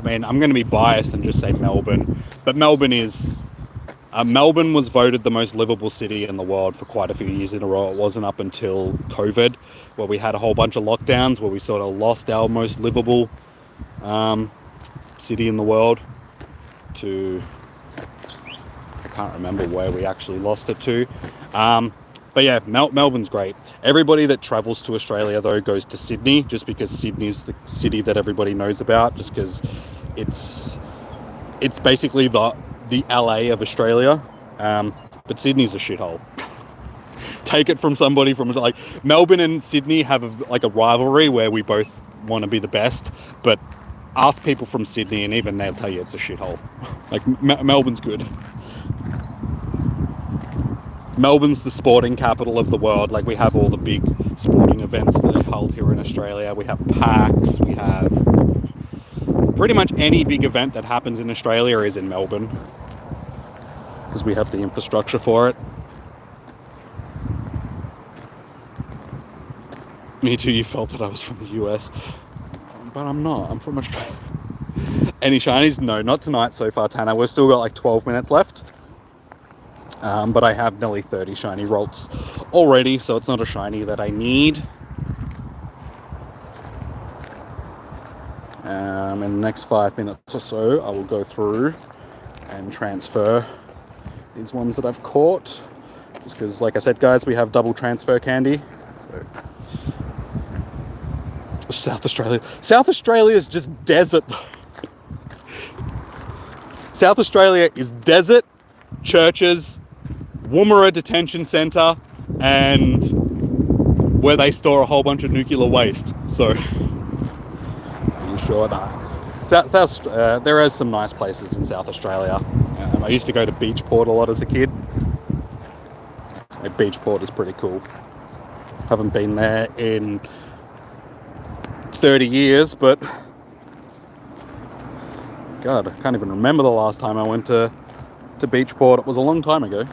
mean, I'm going to be biased and just say Melbourne. But Melbourne is... Melbourne was voted the most livable city in the world for quite a few years in a row. It wasn't up until COVID, where we had a whole bunch of lockdowns, where we sort of lost our most livable city in the world to... I can't remember where we actually lost it to. But yeah, Melbourne's great. Everybody that travels to Australia, though, goes to Sydney, just because Sydney's the city that everybody knows about, just because it's basically the LA of Australia. But Sydney's a shithole. Take it from somebody from, like, Melbourne and Sydney have a rivalry where we both want to be the best, but ask people from Sydney and even they'll tell you it's a shithole. Like, Melbourne's good. Melbourne's the sporting capital of the world. Like, we have all the big sporting events that are held here in Australia. We have PAX, we have pretty much any big event that happens in Australia is in Melbourne, because we have the infrastructure for it. Me too, you felt that I was from the US, but I'm not. I'm from Australia. Any shinies? No, not tonight so far, Tanner. We've still got like 12 minutes left. But I have nearly 30 shiny Ralts already, so it's not a shiny that I need. In the next 5 minutes or so, I will go through and transfer these ones that I've caught. Just because, like I said, guys, we have double transfer candy. So, South Australia is just desert. South Australia is desert, churches, Woomera Detention Centre, and where they store a whole bunch of nuclear waste. So, are you sure? Nah. There are some nice places in South Australia. I used to go to Beachport a lot as a kid. Beachport is pretty cool. Haven't been there in 30 years, but God, I can't even remember the last time I went to Beachport. It was a long time ago.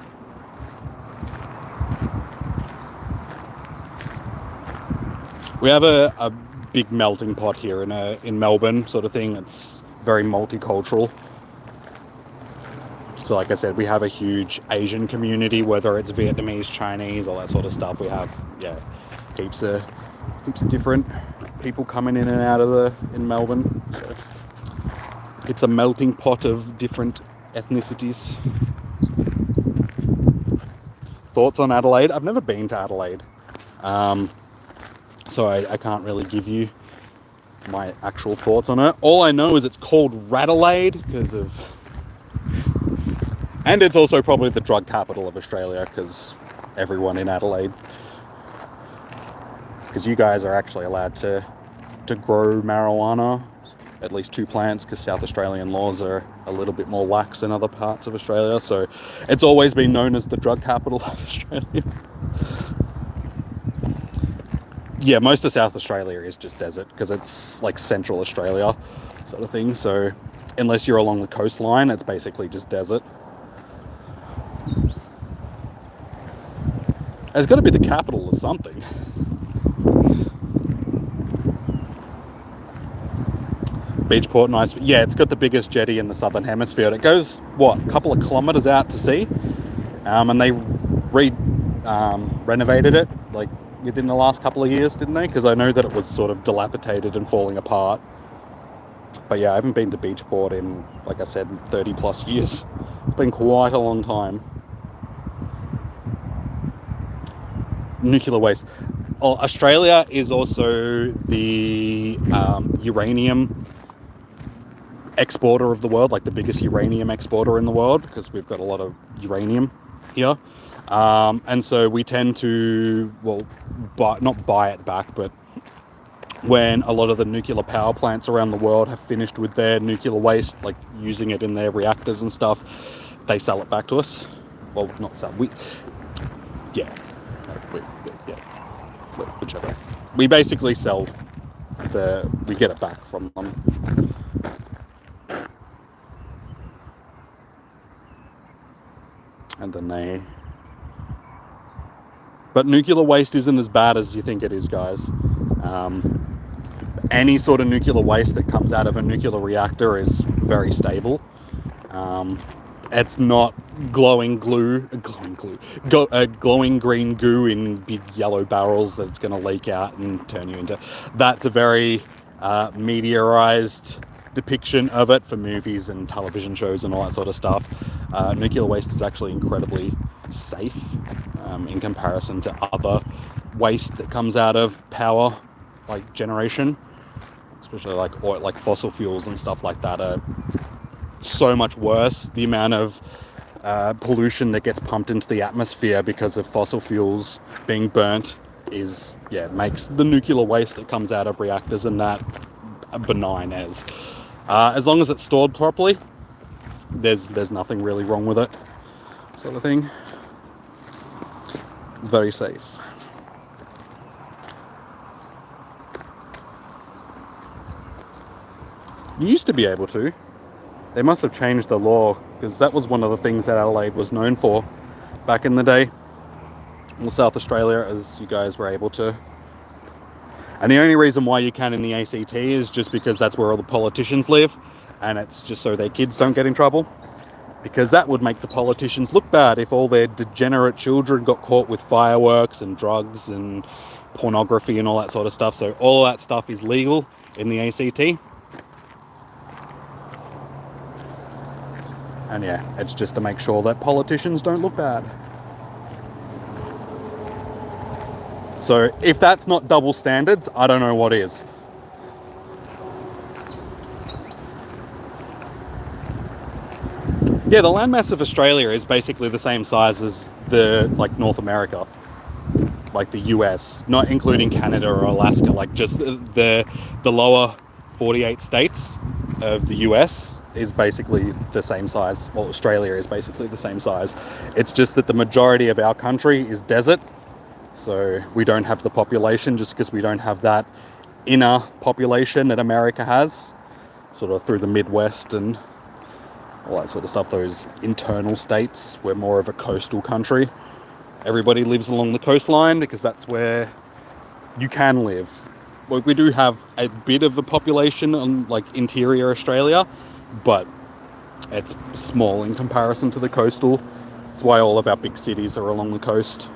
We have a big melting pot here in Melbourne, sort of thing. It's very multicultural. So like I said, we have a huge Asian community, whether it's Vietnamese, Chinese, all that sort of stuff. We have, yeah, heaps of different people coming in and out in Melbourne. So it's a melting pot of different ethnicities. Thoughts on Adelaide? I've never been to Adelaide. So I can't really give you my actual thoughts on it. All I know is it's called Radelaide because of... And it's also probably the drug capital of Australia, because everyone in Adelaide... Because you guys are actually allowed to grow marijuana, at least 2 plants, because South Australian laws are a little bit more lax than other parts of Australia. So it's always been known as the drug capital of Australia. Yeah, most of South Australia is just desert, because it's like Central Australia sort of thing. So unless you're along the coastline, it's basically just desert. It's got to be the capital of something. Beachport, nice. Yeah, it's got the biggest jetty in the Southern Hemisphere. It goes, what, a couple of kilometres out to sea? And they renovated it, like, within the last couple of years, didn't they? Because I know that it was sort of dilapidated and falling apart. But yeah, I haven't been to Beachport in, like I said, 30 plus years. It's been quite a long time. Nuclear waste. Oh, Australia is also the uranium exporter of the world, like the biggest uranium exporter in the world, because we've got a lot of uranium here. And so we tend to, well, not buy it back, but when a lot of the nuclear power plants around the world have finished with their nuclear waste, like using it in their reactors and stuff, they sell it back to us. Well, not sell, yeah, whichever. We basically sell we get it back from them. And then but nuclear waste isn't as bad as you think it is, guys. Any sort of nuclear waste that comes out of a nuclear reactor is very stable. It's not glowing green goo in big yellow barrels that it's going to leak out and turn you into. That's a very mediarized depiction of it for movies and television shows and all that sort of stuff. Nuclear waste is actually incredibly safe in comparison to other waste that comes out of power, like generation, especially like oil, like fossil fuels and stuff like that are so much worse. The amount of pollution that gets pumped into the atmosphere because of fossil fuels being burnt makes the nuclear waste that comes out of reactors and that benign as long as it's stored properly. There's nothing really wrong with it, sort of thing. It's very safe. You used to be able to. They must have changed the law, because that was one of the things that Adelaide was known for back in the day. Well, South Australia, as you guys were able to. And the only reason why you can in the ACT is just because that's where all the politicians live, and it's just so their kids don't get in trouble. Because that would make the politicians look bad if all their degenerate children got caught with fireworks and drugs and pornography and all that sort of stuff. So all of that stuff is legal in the ACT. And yeah, it's just to make sure that politicians don't look bad. So if that's not double standards, I don't know what is. Yeah, the landmass of Australia is basically the same size as North America, like the US, not including Canada or Alaska, like just the lower 48 states of the US is basically the same size. Well, Australia is basically the same size. It's just that the majority of our country is desert, so we don't have the population, just because we don't have that inner population that America has, sort of through the Midwest and all that sort of stuff. Those internal states, we're more of a coastal country. Everybody lives along the coastline because that's where you can live. Well, we do have a bit of a population on like interior Australia, but it's small in comparison to the coastal. That's why all of our big cities are along the coast.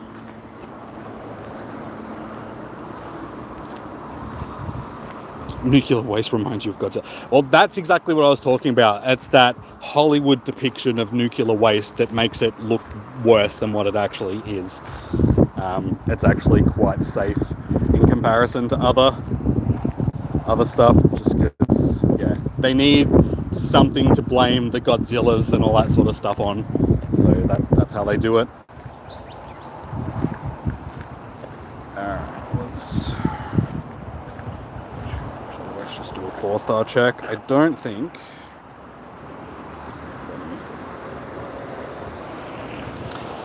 Nuclear waste reminds you of Godzilla. Well, that's exactly what I was talking about. It's that Hollywood depiction of nuclear waste that makes it look worse than what it actually is. It's actually quite safe in comparison to other stuff, just because, yeah, they need something to blame the Godzillas and all that sort of stuff on. So that's how they do it. Alright, let's just do a 4-star check. I don't think...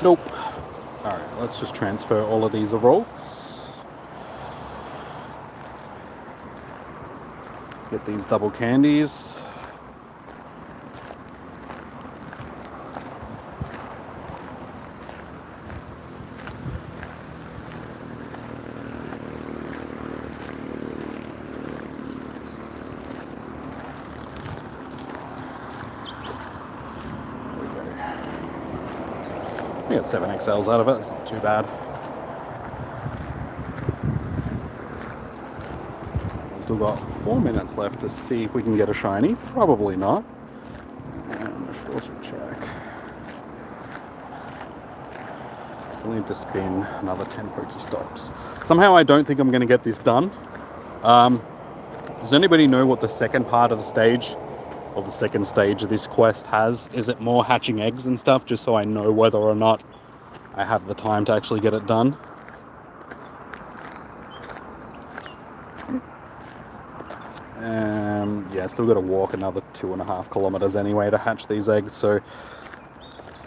Nope. Alright, let's just transfer all of these Ralts. Get these double candies. We got 7 XLs out of it, it's not too bad. Still got 4 minutes left to see if we can get a shiny. Probably not. And I should also check. Still need to spin another 10 Pokestops. Somehow I don't think I'm going to get this done. Does anybody know what the second part of the stage, or the second stage of this quest has? Is it more hatching eggs and stuff, just so I know whether or not I have the time to actually get it done? Yeah, still got to walk another 2.5 kilometers anyway to hatch these eggs, so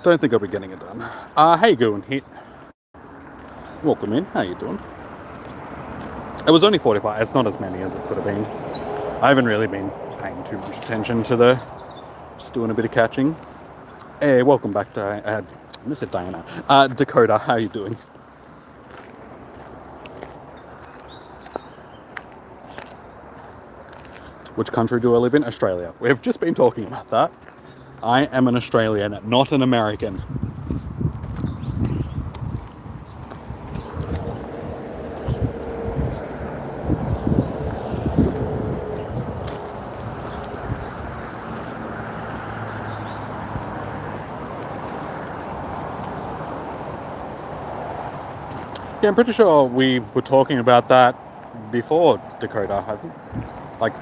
don't think I'll be getting it done. How you going, Hit? Welcome in. How you doing? It was only 45. It's not as many as it could have been. I haven't really been paying too much attention to just doing a bit of catching. Hey, welcome back to I said Diana. Dakota, how you doing? Which country do I live in? Australia. We've just been talking about that. I am an Australian, not an American. Yeah, I'm pretty sure we were talking about that before, Dakota. I think, like,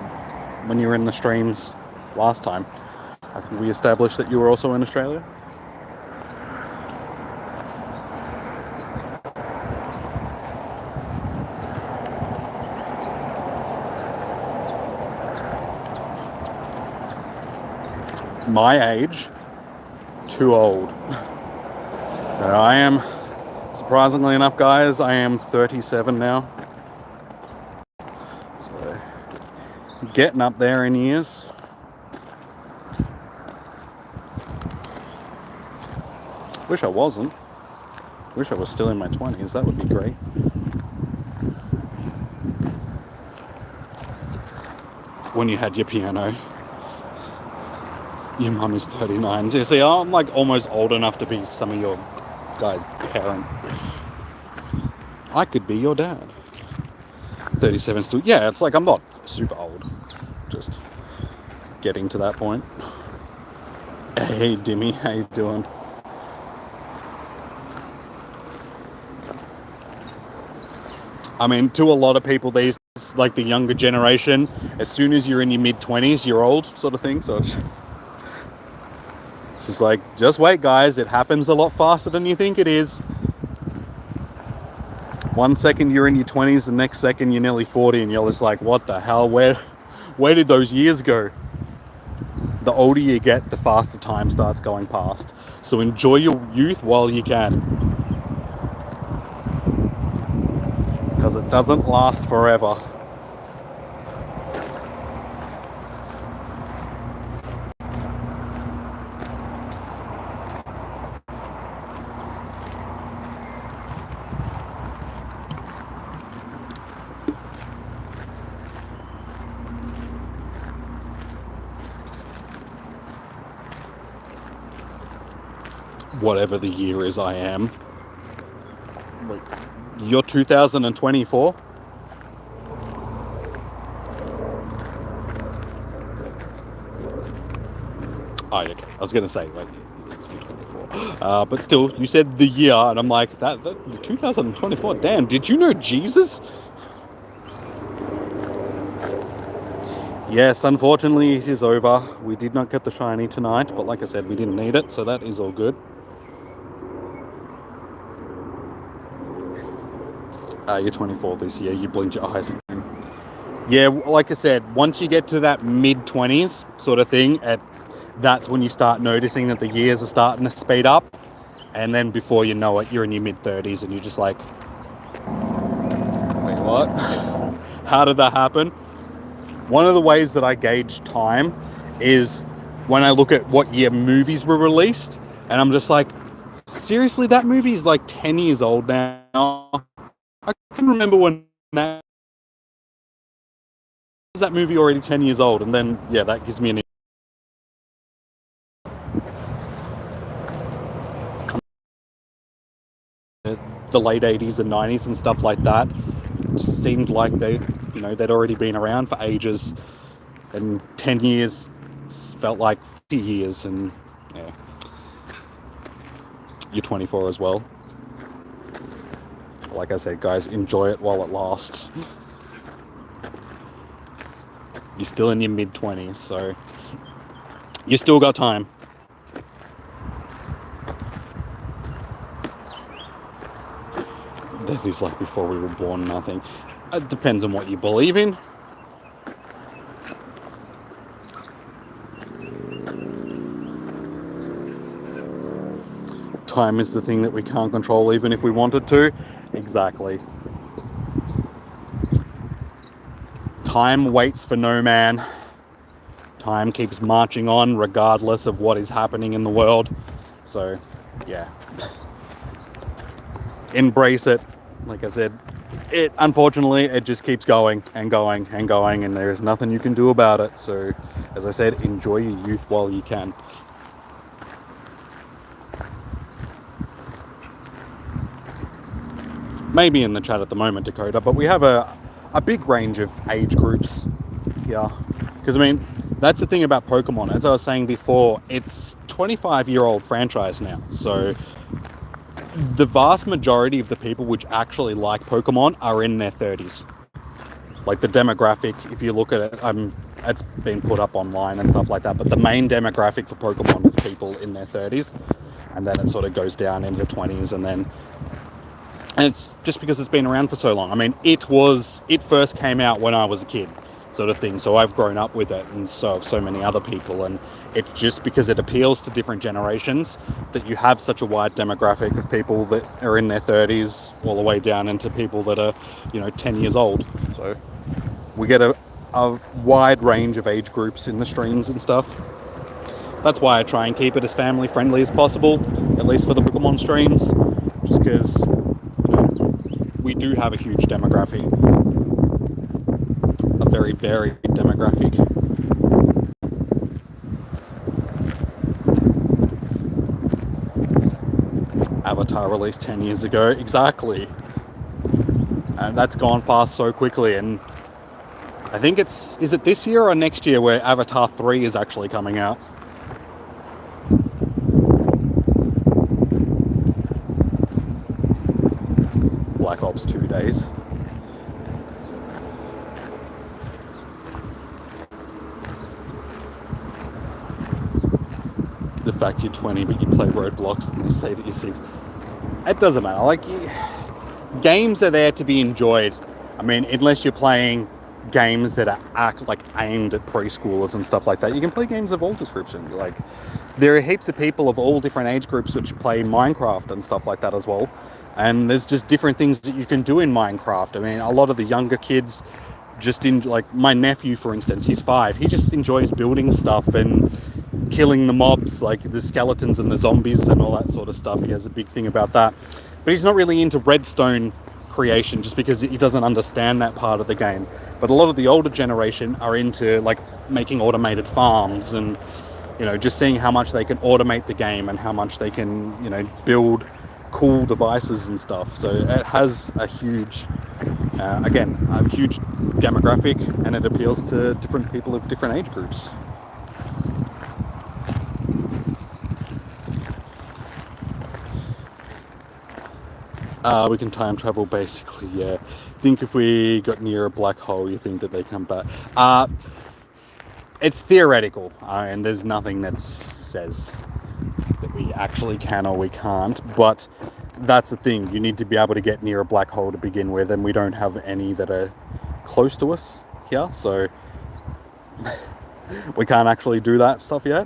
when you were in the streams last time, I think we established that you were also in Australia. My age, too old. No, I am, surprisingly enough, guys, I am 37 now. So, getting up there in years. Wish I wasn't. Wish I was still in my 20s. That would be great. When you had your piano. Your mum is 39. So you see, I'm like almost old enough to be some of your guys' parent. I could be your dad. 37 still. Yeah, it's like I'm not super old. Just getting to that point. Hey, Dimmy, how you doing? I mean, to a lot of people these, like the younger generation, as soon as you're in your mid-20s, you're old, sort of thing. So it's just like, just wait, guys. It happens a lot faster than you think it is. 1 second you're in your 20s, the next second you're nearly 40, and you're just like, what the hell? Where did those years go? The older you get, the faster time starts going past. So enjoy your youth while you can. Because it doesn't last forever. Whatever the year is I am. Wait, you're 2024? Oh, okay. I was going to say, like, 2024. But still, you said the year, and I'm like, that 2024, damn, did you know Jesus? Yes, unfortunately, it is over. We did not get the shiny tonight, but like I said, we didn't need it, so that is all good. You're 24 this year, you blinked your eyes again. Yeah, like I said, once you get to that mid-20s sort of thing, that's when you start noticing that the years are starting to speed up. And then before you know it, you're in your mid-30s and you're just like, wait, what? How did that happen? One of the ways that I gauge time is when I look at what year movies were released. And I'm just like, seriously, that movie is like 10 years old now. I can remember when that movie already 10 years old, and then yeah, that gives me an the late 80s and 90s and stuff like that just seemed like they'd already been around for ages, and 10 years felt like 50 years. And yeah, you're 24 as well. Like I said, guys, enjoy it while it lasts. You're still in your mid-20s, so you still got time. That is like before we were born, nothing. It depends on what you believe in. Time is the thing that we can't control, even if we wanted to. Exactly. Time waits for no man. Time keeps marching on regardless of what is happening in the world. So, yeah. Embrace it. Like I said, unfortunately, it just keeps going and going and going, and there's nothing you can do about it. So, as I said, enjoy your youth while you can. Maybe in the chat at the moment, Dakota, but we have a big range of age groups here. Because, I mean, that's the thing about Pokemon. As I was saying before, it's a 25-year-old franchise now. So the vast majority of the people which actually like Pokemon are in their 30s. Like the demographic, if you look at it, it's been put up online and stuff like that, but the main demographic for Pokemon is people in their 30s. And then it sort of goes down into the 20s, and it's just because it's been around for so long. I mean, it first came out when I was a kid, sort of thing. So I've grown up with it, and so have so many other people. And it's just because it appeals to different generations that you have such a wide demographic of people that are in their 30s all the way down into people that are, 10 years old. So we get a wide range of age groups in the streams and stuff. That's why I try and keep it as family friendly as possible, at least for the Pokemon streams, just because we do have a huge demographic, a very varied demographic. Avatar released 10 years ago, exactly. And that's gone past so quickly, and I think is it this year or next year where Avatar 3 is actually coming out? Black Ops 2 days. The fact you're 20 but you play Roblox and they say that you're 6. It doesn't matter. Like, games are there to be enjoyed. I mean, unless you're playing games that are aimed at preschoolers and stuff like that, you can play games of all description. Like, there are heaps of people of all different age groups which play Minecraft and stuff like that as well. And there's just different things that you can do in Minecraft. I mean, a lot of the younger kids just like my nephew, for instance, he's 5. He just enjoys building stuff and killing the mobs, like the skeletons and the zombies and all that sort of stuff. He has a big thing about that. But he's not really into redstone creation just because he doesn't understand that part of the game. But a lot of the older generation are into like making automated farms and, just seeing how much they can automate the game and how much they can, build cool devices and stuff. So it has a huge, a huge demographic, and it appeals to different people of different age groups. We can time travel, basically, yeah. I think if we got near a black hole, you think that they come back. It's theoretical, and there's nothing that says that we actually can or we can't, but that's the thing. You need to be able to get near a black hole to begin with, and we don't have any that are close to us here, so we can't actually do that stuff yet.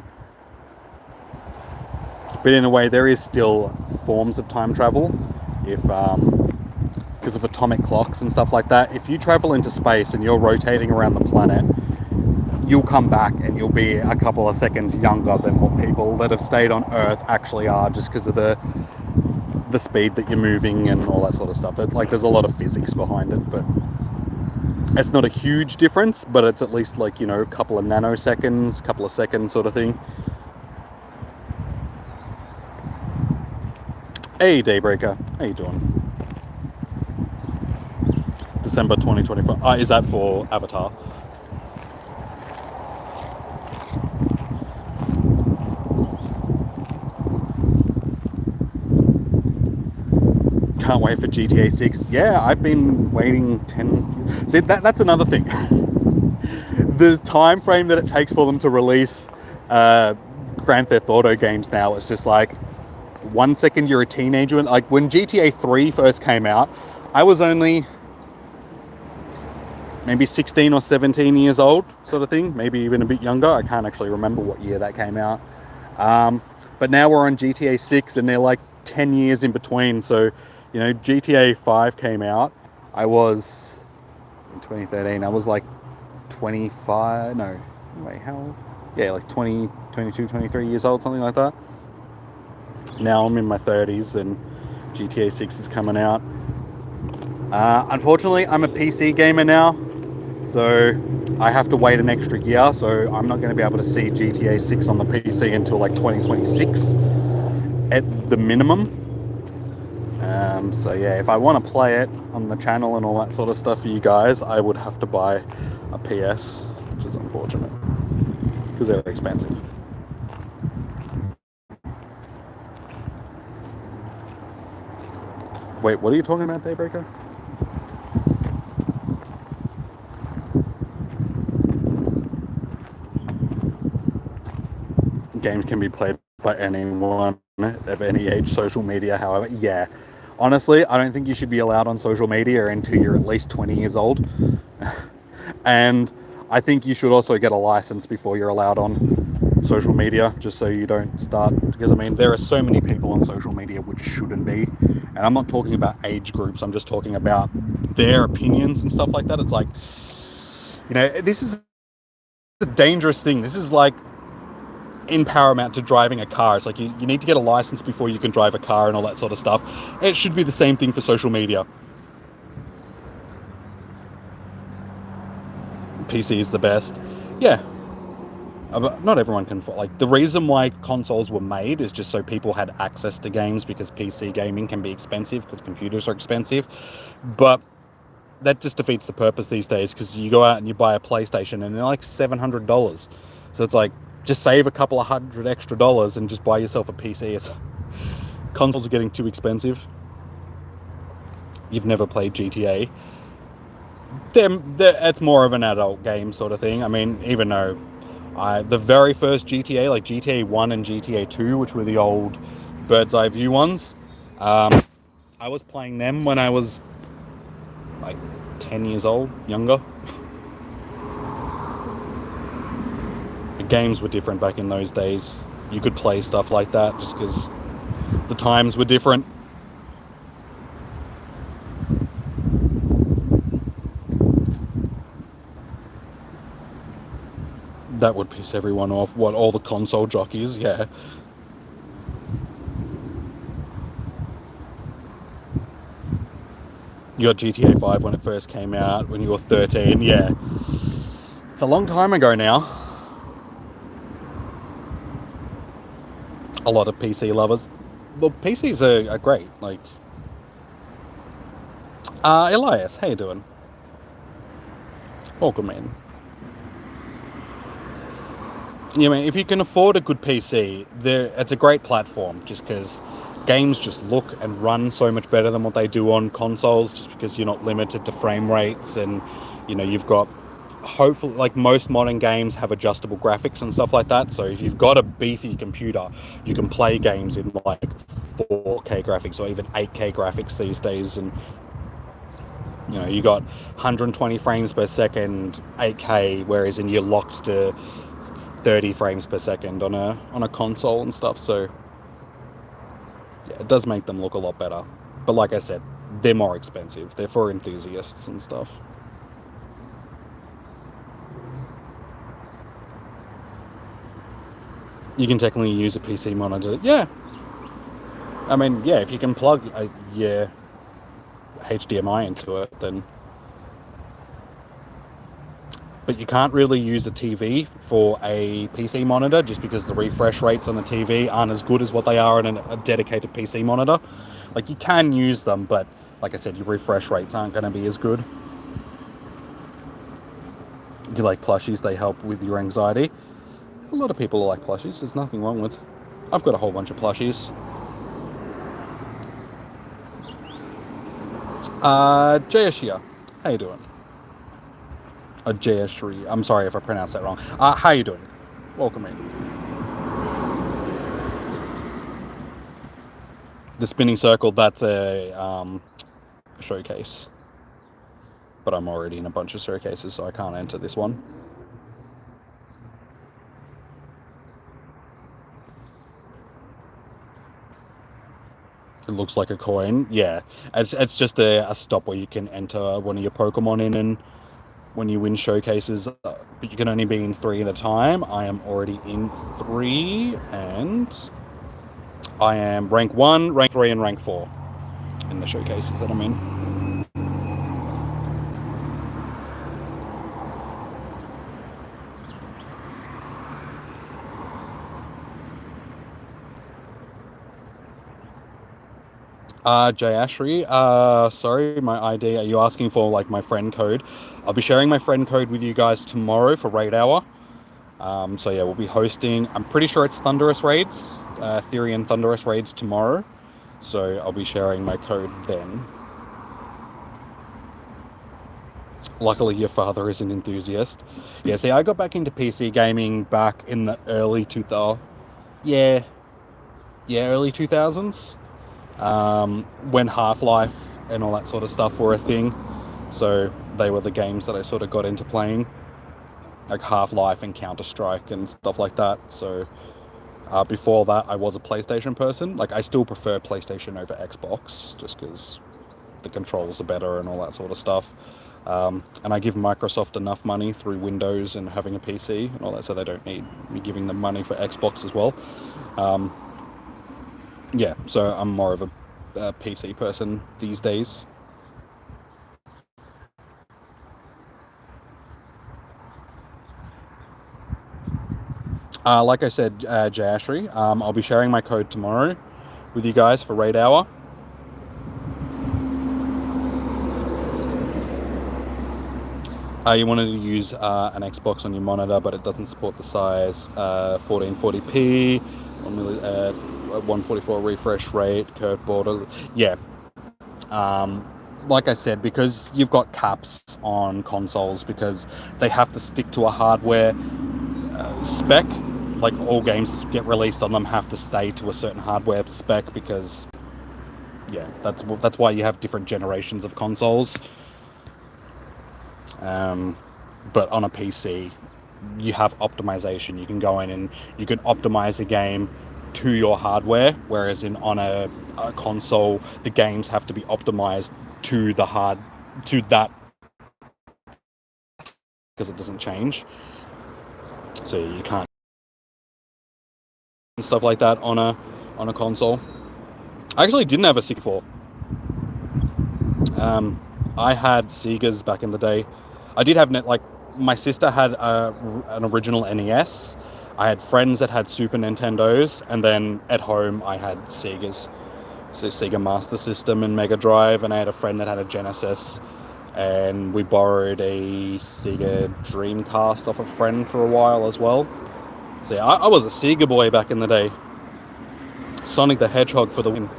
But in a way, there is still forms of time travel. If because of atomic clocks and stuff like that, if you travel into space and you're rotating around the planet, you'll come back and you'll be a couple of seconds younger than what people that have stayed on Earth actually are, just because of the speed that you're moving and all that sort of stuff. There's a lot of physics behind it, but it's not a huge difference, but it's at least a couple of nanoseconds, couple of seconds sort of thing. Hey Daybreaker, how you doing? December 2025. Is that for Avatar? Can't wait for GTA 6. Yeah, I've been waiting 10... See, that's another thing. The time frame that it takes for them to release Grand Theft Auto games now, it's just like, 1 second you're a teenager. And like when GTA 3 first came out, I was only maybe 16 or 17 years old, sort of thing. Maybe even a bit younger. I can't actually remember what year that came out. But now we're on GTA 6 and they're like 10 years in between. So, you know, GTA 5 came out. I was, in 2013, I was like 25, no, wait, how? Yeah, like 20, 22, 23 years old, something like that. Now I'm in my 30s and GTA 6 is coming out. Unfortunately, I'm a PC gamer now, so I have to wait an extra year, so I'm not going to be able to see GTA 6 on the PC until like 2026 at the minimum. So yeah, if I want to play it on the channel and all that sort of stuff for you guys, I would have to buy a PS, which is unfortunate because they're expensive. Wait, what are you talking about, Daybreaker? Games can be played by anyone of any age, social media, however. Yeah, honestly, I don't think you should be allowed on social media until you're at least 20 years old. And I think you should also get a license before you're allowed on social media, just so you don't start, because I mean, there are so many people on social media which shouldn't be. And I'm not talking about age groups, I'm just talking about their opinions and stuff like that. It's like, you know, this is a dangerous thing. This is like in paramount to driving a car. It's like you need to get a license before you can drive a car and all that sort of stuff. It should be the same thing for social media. PC is the best. Yeah. But not everyone can... Like, the reason why consoles were made is just so people had access to games, because PC gaming can be expensive, because computers are expensive. But that just defeats the purpose these days, because you go out and you buy a PlayStation and they're like $700. So it's like, just save a couple of $100 extra and just buy yourself a PC. Consoles are getting too expensive. You've never played GTA. It's more of an adult game sort of thing. I mean, even though the very first GTA, like GTA 1 and GTA 2, which were the old bird's eye view ones, I was playing them when I was like 10 years old, younger. The games were different back in those days. You could play stuff like that just because the times were different. That would piss everyone off. What, all the console jockeys? Yeah. You got GTA 5 when it first came out, when you were 13. Yeah. It's a long time ago now. A lot of PC lovers. Well, PCs are great. Like, Elias, how you doing? Welcome, man. Yeah, I mean, if you can afford a good PC, it's a great platform, just because games just look and run so much better than what they do on consoles, just because you're not limited to frame rates, and, you know, you've got, hopefully, like, most modern games have adjustable graphics and stuff like that, so if you've got a beefy computer, you can play games in, like, 4K graphics or even 8K graphics these days, and, you know, you got 120 frames per second, 8K, whereas you're locked to 30 frames per second on a console and stuff. So yeah, it does make them look a lot better, but like I said, they're more expensive. They're for enthusiasts and stuff. You can technically use a PC monitor. Yeah, I mean, yeah, if you can plug your HDMI into it, then. But you can't really use a TV for a PC monitor, just because the refresh rates on the TV aren't as good as what they are on a dedicated PC monitor. Like, you can use them, but like I said, your refresh rates aren't going to be as good. you like plushies, they help with your anxiety. A lot of people like plushies, there's nothing wrong with. I've got a whole bunch of plushies. Jayashia, how you doing? Jayashri, I'm sorry if I pronounced that wrong. How you doing? Welcome in. The spinning circle, that's a showcase. But I'm already in a bunch of showcases, so I can't enter this one. It looks like a coin. Yeah, it's just a stop where you can enter one of your Pokemon in, and when you win showcases, but you can only be in 3 at a time. I am already in 3, and I am rank 1, rank 3, and rank 4 in the showcases that I'm in. Jay Ashry, sorry, my ID, are you asking for like my friend code? I'll be sharing my friend code with you guys tomorrow for Raid Hour. So yeah, we'll be hosting, I'm pretty sure it's Thunderous Raids, Therian Thunderous Raids tomorrow. So I'll be sharing my code then. Luckily your father is an enthusiast. Yeah, see, I got back into PC gaming back in the early 2000s. Yeah, early 2000s. When Half-Life and all that sort of stuff were a thing. So they were the games that I sort of got into playing, like Half-Life and Counter-Strike and stuff like that. So before that, I was a PlayStation person. Like, I still prefer PlayStation over Xbox, just because the controls are better and all that sort of stuff. And I give Microsoft enough money through Windows and having a PC and all that, so they don't need me giving them money for Xbox as well. Yeah, so I'm more of a PC person these days. Like I said, Jayashri, I'll be sharing my code tomorrow with you guys for Raid Hour. You wanted to use an Xbox on your monitor, but it doesn't support the size. 1440p, 144 refresh rate, curved border. Yeah. Like I said, because you've got caps on consoles, because they have to stick to a hardware spec. Like, all games get released on them have to stay to a certain hardware spec, because yeah, that's why you have different generations of consoles. But on a PC, you have optimization. You can go in and you can optimize a game to your hardware, whereas on a console, the games have to be optimized to that, because it doesn't change. So you can't stuff like that on a console. I actually didn't have a 64. I had Segas back in the day. I did have my sister had an original NES. I had friends that had Super Nintendos, and then at home I had Segas. So Sega Master System and Mega Drive, and I had a friend that had a Genesis, and we borrowed a Sega Dreamcast off a friend for a while as well. So yeah, I was a Sega boy back in the day. Sonic the Hedgehog for the win.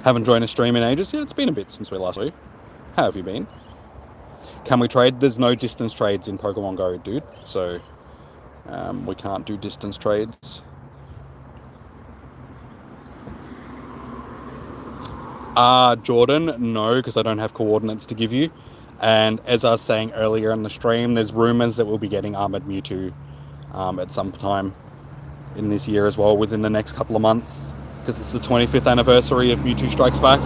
Haven't joined a stream in ages. Yeah, it's been a bit since we last saw you. How have you been? Can we trade? There's no distance trades in Pokemon Go, dude. So we can't do distance trades. Jordan, no, because I don't have coordinates to give you. And as I was saying earlier in the stream, there's rumors that we'll be getting Armored Mewtwo at some time in this year as well, within the next couple of months, because it's the 25th anniversary of Mewtwo Strikes Back,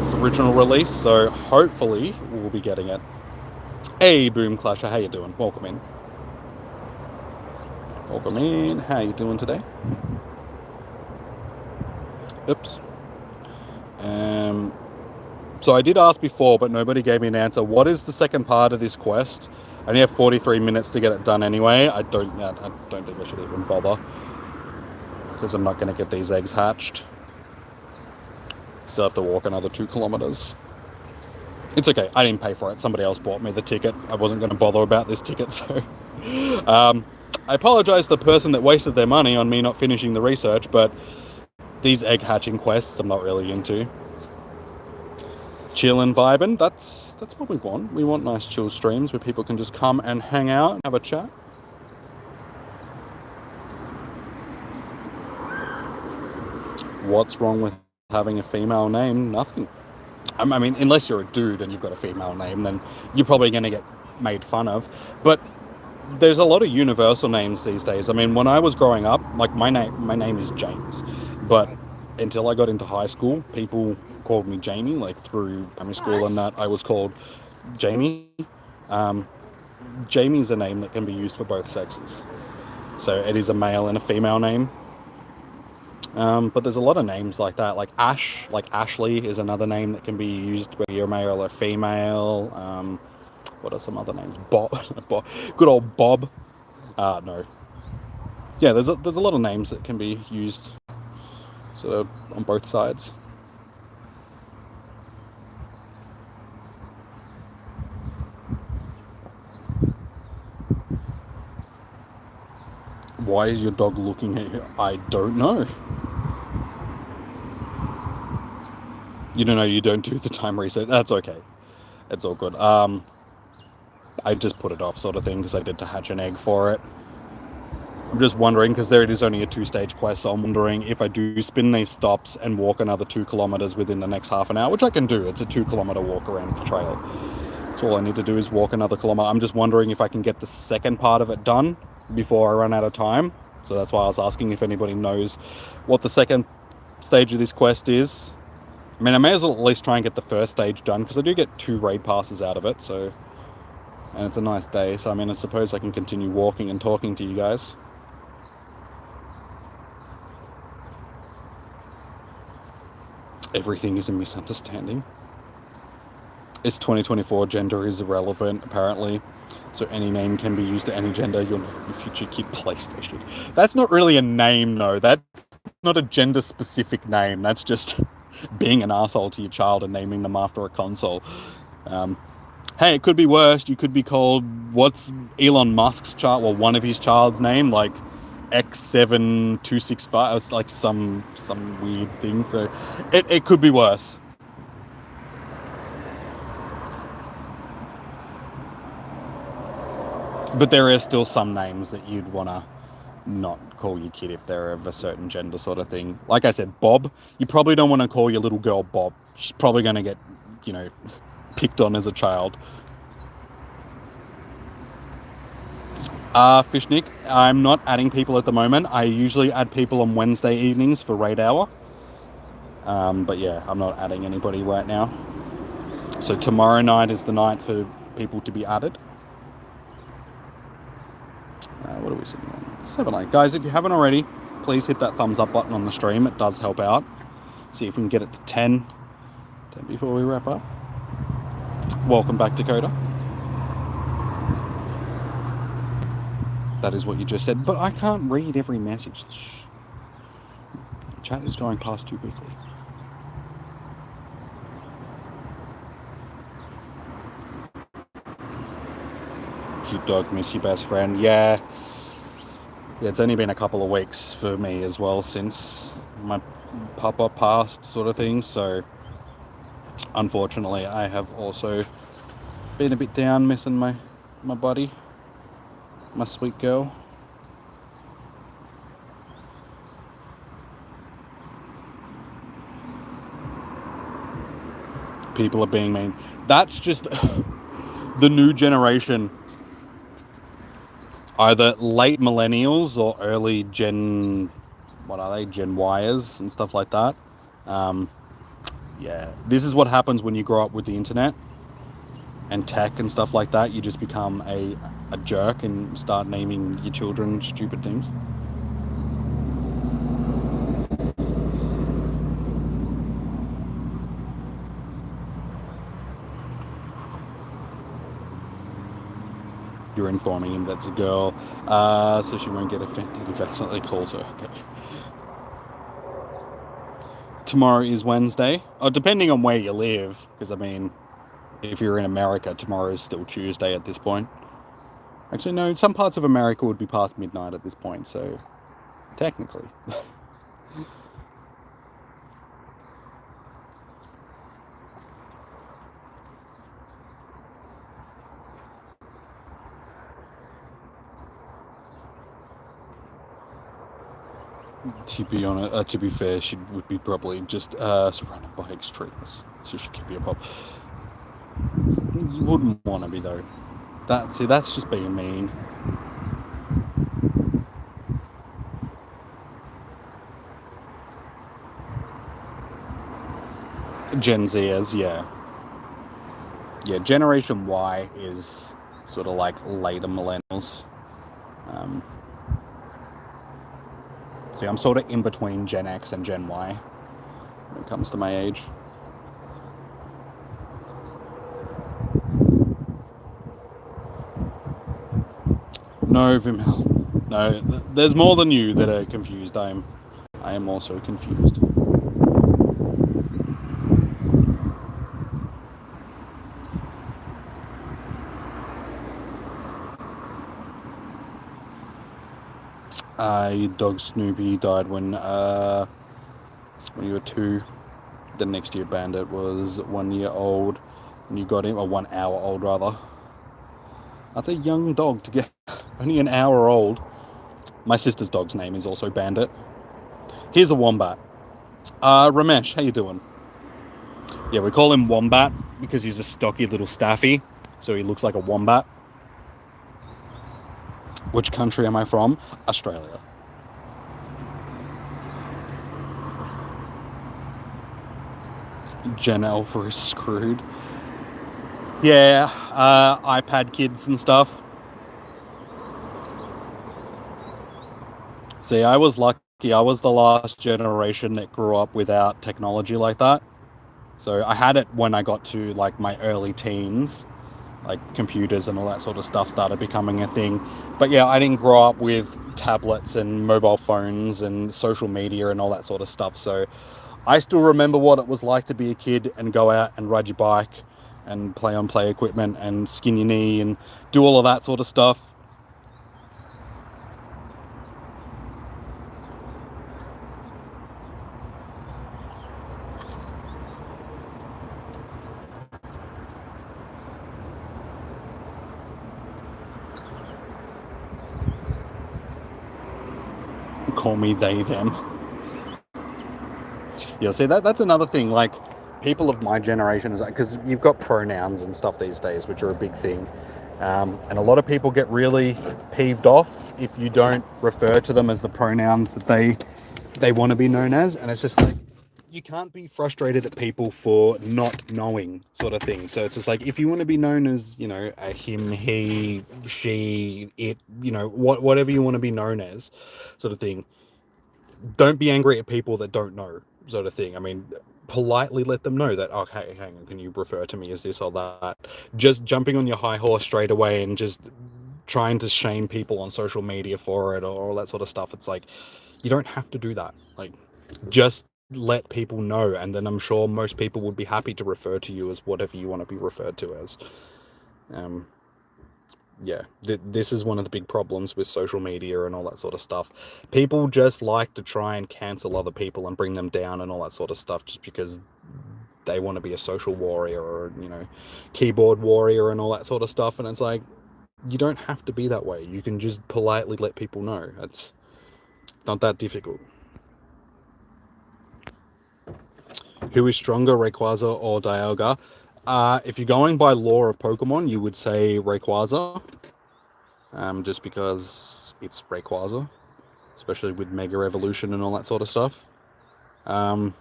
its original release. So hopefully we'll be getting it. Hey, Boom Clasher, how you doing? Welcome in. Welcome in. How you doing today? Oops. So I did ask before, but nobody gave me an answer. What is the second part of this quest? I only have 43 minutes to get it done anyway. I don't think I should even bother, because I'm not going to get these eggs hatched. Still have to walk another 2 kilometers. It's okay. I didn't pay for it. Somebody else bought me the ticket. I wasn't going to bother about this ticket, so... I apologise to the person that wasted their money on me not finishing the research, but these egg hatching quests I'm not really into. Chill and vibing, that's what we want. We want nice chill streams where people can just come and hang out and have a chat. What's wrong with having a female name? Nothing. I mean, unless you're a dude and you've got a female name, then you're probably going to get made fun of. But there's a lot of universal names these days. I mean, when I was growing up, like my name is James, but until I got into high school, people called me Jamie. Like through primary school and that, I was called Jamie. Jamie is a name that can be used for both sexes, so it is a male and a female name. But there's a lot of names like that, like Ash, like Ashley is another name that can be used whether you're male or female. What are some other names? Bob, good old Bob. No. Yeah, there's a lot of names that can be used sort of on both sides. Why is your dog looking at you? I don't know. You don't know, you don't do the time reset. That's okay. It's all good. I just put it off sort of thing because I did to hatch an egg for it. I'm just wondering, because there it is only a 2-stage quest, so I'm wondering if I do spin these stops and walk another 2 kilometers within the next half an hour, which I can do. It's a 2-kilometer walk around the trail. So all I need to do is walk another kilometer. I'm just wondering if I can get the second part of it done before I run out of time. So that's why I was asking if anybody knows what the second stage of this quest is. I mean, I may as well at least try and get the first stage done, because I do get 2 raid passes out of it, so... And it's a nice day, so I mean, I suppose I can continue walking and talking to you guys. Everything is a misunderstanding. It's 2024, gender is irrelevant, apparently. So any name can be used to any gender. Your future kid PlayStation. That's not really a name, though. That's not a gender-specific name. That's just being an asshole to your child and naming them after a console. Hey, it could be worse. You could be called, what's Elon Musk's child, well, one of his child's name, like X7265. It's like some weird thing. So it could be worse. But there are still some names that you'd want to not call your kid if they're of a certain gender sort of thing. Like I said, Bob, you probably don't want to call your little girl Bob. She's probably going to get, picked on as a child. Fishnick, I'm not adding people at the moment. I usually add people on Wednesday evenings for raid hour. But yeah, I'm not adding anybody right now. So tomorrow night is the night for people to be added. What are we sitting on? 7-8. Guys, if you haven't already, please hit that thumbs up button on the stream. It does help out. See if we can get it to 10 before we wrap up. Welcome back, Dakota. That is what you just said, but I can't read every message. Chat is going past too quickly. Cute dog, miss your best friend. Yeah, it's only been a couple of weeks for me as well since my papa passed, sort of thing. So unfortunately, I have also been a bit down, missing my buddy, my sweet girl. People are being mean. That's just the new generation. Either late millennials or early Gen... What are they? Gen Yers and stuff like that. Yeah. This is what happens when you grow up with the internet and tech and stuff like that. You just become a jerk and start naming your children stupid things. You're informing him that's a girl, so she won't get offended if accidentally calls her. Okay. Tomorrow is Wednesday. Oh, depending on where you live, because I mean, if you're in America, tomorrow is still Tuesday at this point. Actually, no, some parts of America would be past midnight at this point, so technically. To be fair, she would be probably just surrounded by extremists, so she could be a pop. You wouldn't want to be though. That's just being mean. Gen Zers, yeah. Yeah, Generation Y is sort of like later millennials. See, I'm sort of in between Gen X and Gen Y when it comes to my age. No, Vimel. No, there's more than you that are confused. I am also confused. Your dog Snoopy died when you were 2. The next year Bandit was 1 year old, and you got him, or 1 hour old rather. That's a young dog to get, only an hour old. My sister's dog's name is also Bandit. Here's a wombat. Ramesh, how you doing? Yeah, we call him Wombat because he's a stocky little staffy, so he looks like a wombat. Which country am I from? Australia. Gen Alpha is screwed. Yeah, iPad kids and stuff. See, I was lucky. I was the last generation that grew up without technology like that. So I had it when I got to like my early teens, like computers and all that sort of stuff started becoming a thing. But yeah, I didn't grow up with tablets and mobile phones and social media and all that sort of stuff. So I still remember what it was like to be a kid and go out and ride your bike and play on play equipment and skin your knee and do all of that sort of stuff. Call me they, them. Yeah, see, that's another thing. Like, people of my generation, is because you've got pronouns and stuff these days, which are a big thing. And a lot of people get really peeved off if you don't refer to them as the pronouns that they want to be known as. And it's just like, you can't be frustrated at people for not knowing, sort of thing. So it's just like, if you want to be known as, you know, a him, he, she, it, you know, whatever you want to be known as, sort of thing, don't be angry at people that don't know, sort of thing. I mean, politely let them know that, okay, hang on, can you refer to me as this or that? Just jumping on your high horse straight away and just trying to shame people on social media for it or all that sort of stuff. It's like, you don't have to do that. Like, just let people know, and then I'm sure most people would be happy to refer to you as whatever you want to be referred to as. Yeah, this is one of the big problems with social media and all that sort of stuff. People just like to try and cancel other people and bring them down and all that sort of stuff just because they want to be a social warrior or, you know, keyboard warrior and all that sort of stuff. And it's like, you don't have to be that way. You can just politely let people know. It's not that difficult. Who is stronger, Rayquaza or Dialga? If you're going by lore of Pokemon, you would say Rayquaza. Just because it's Rayquaza, especially with Mega Evolution and all that sort of stuff. Yeah,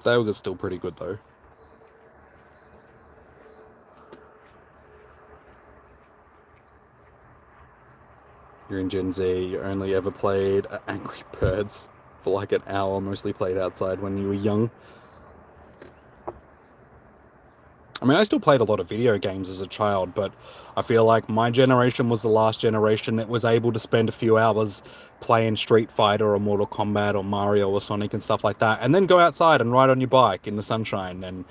Dialga's still pretty good though. You're in Gen Z, you only ever played Angry Birds for like an hour, mostly played outside when you were young. I mean, I still played a lot of video games as a child, but I feel like my generation was the last generation that was able to spend a few hours playing Street Fighter or Mortal Kombat or Mario or Sonic and stuff like that, and then go outside and ride on your bike in the sunshine and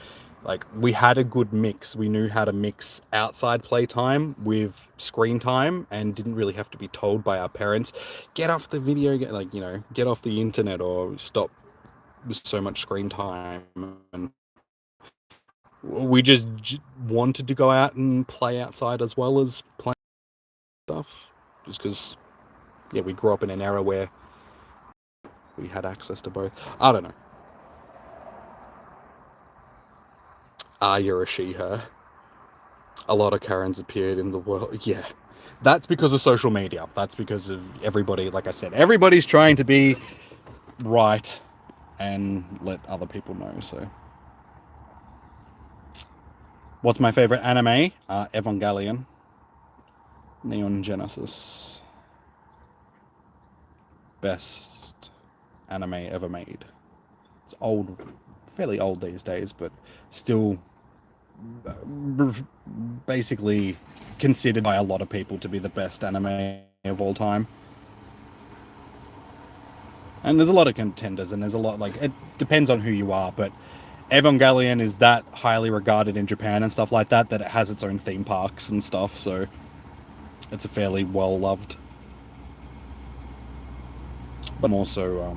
Like, we had a good mix. We knew how to mix outside playtime with screen time, and didn't really have to be told by our parents, get off the video, like, you know, get off the internet or stop with so much screen time. And we just wanted to go out and play outside as well as playing stuff, just because, yeah, we grew up in an era where we had access to both. I don't know. You're a she, her. A lot of Karens appeared in the world. Yeah. That's because of social media. That's because of everybody, like I said, everybody's trying to be right and let other people know. So, what's my favorite anime? Evangelion. Neon Genesis. Best anime ever made. It's old, fairly old these days, but still basically considered by a lot of people to be the best anime of all time. And there's a lot of contenders, and there's a lot, like, it depends on who you are, but Evangelion is that highly regarded in Japan and stuff like that, that it has its own theme parks and stuff, so it's a fairly well-loved. But I'm also,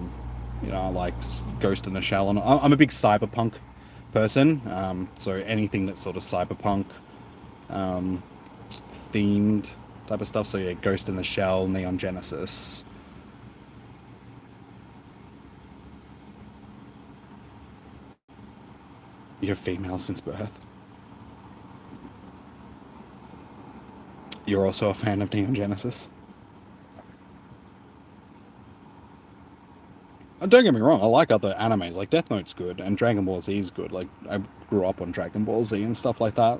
you know, I like Ghost in the Shell, and I'm a big cyberpunk person, so anything that's sort of cyberpunk themed type of stuff, so yeah, Ghost in the Shell, Neon Genesis. You're female since birth. You're also a fan of Neon Genesis. Don't get me wrong, I like other animes, like Death Note's good, and Dragon Ball Z is good. Like, I grew up on Dragon Ball Z and stuff like that.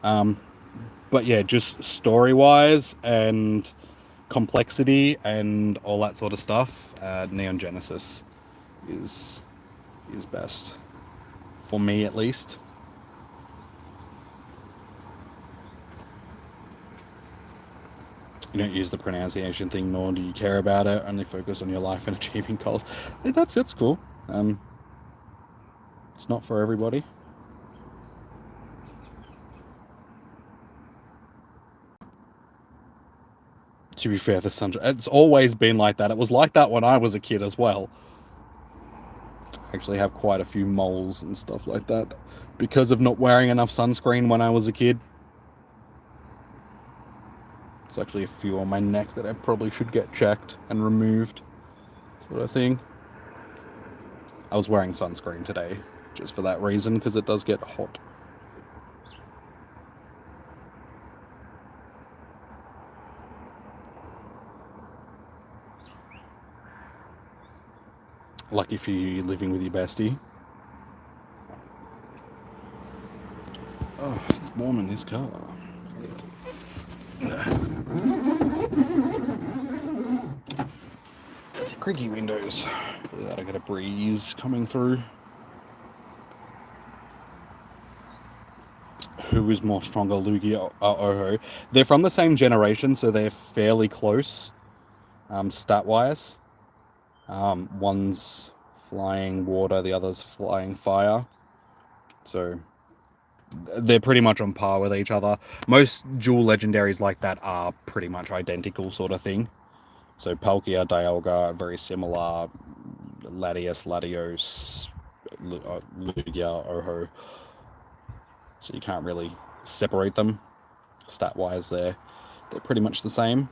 But yeah, just story-wise and complexity and all that sort of stuff, Neon Genesis is best. For me, at least. You don't use the pronunciation thing, nor do you care about it. Only focus on your life and achieving goals. That's cool. It's not for everybody. To be fair, it's always been like that. It was like that when I was a kid as well. I actually have quite a few moles and stuff like that because of not wearing enough sunscreen when I was a kid. There's actually a few on my neck that I probably should get checked and removed, sort of thing. I was wearing sunscreen today just for that reason, because it does get hot. Lucky for you, you're living with your bestie. Oh, it's warm in this car. Creaky windows. Hopefully that'll get a breeze coming through. Who is more stronger, Lugia or Oho? They're from the same generation, so they're fairly close, stat-wise. One's flying water, the other's flying fire. So they're pretty much on par with each other. Most dual legendaries like that are pretty much identical, sort of thing. So Palkia, Dialga, very similar. Latios, Lugia, Oho. So you can't really separate them stat-wise. They're pretty much the same.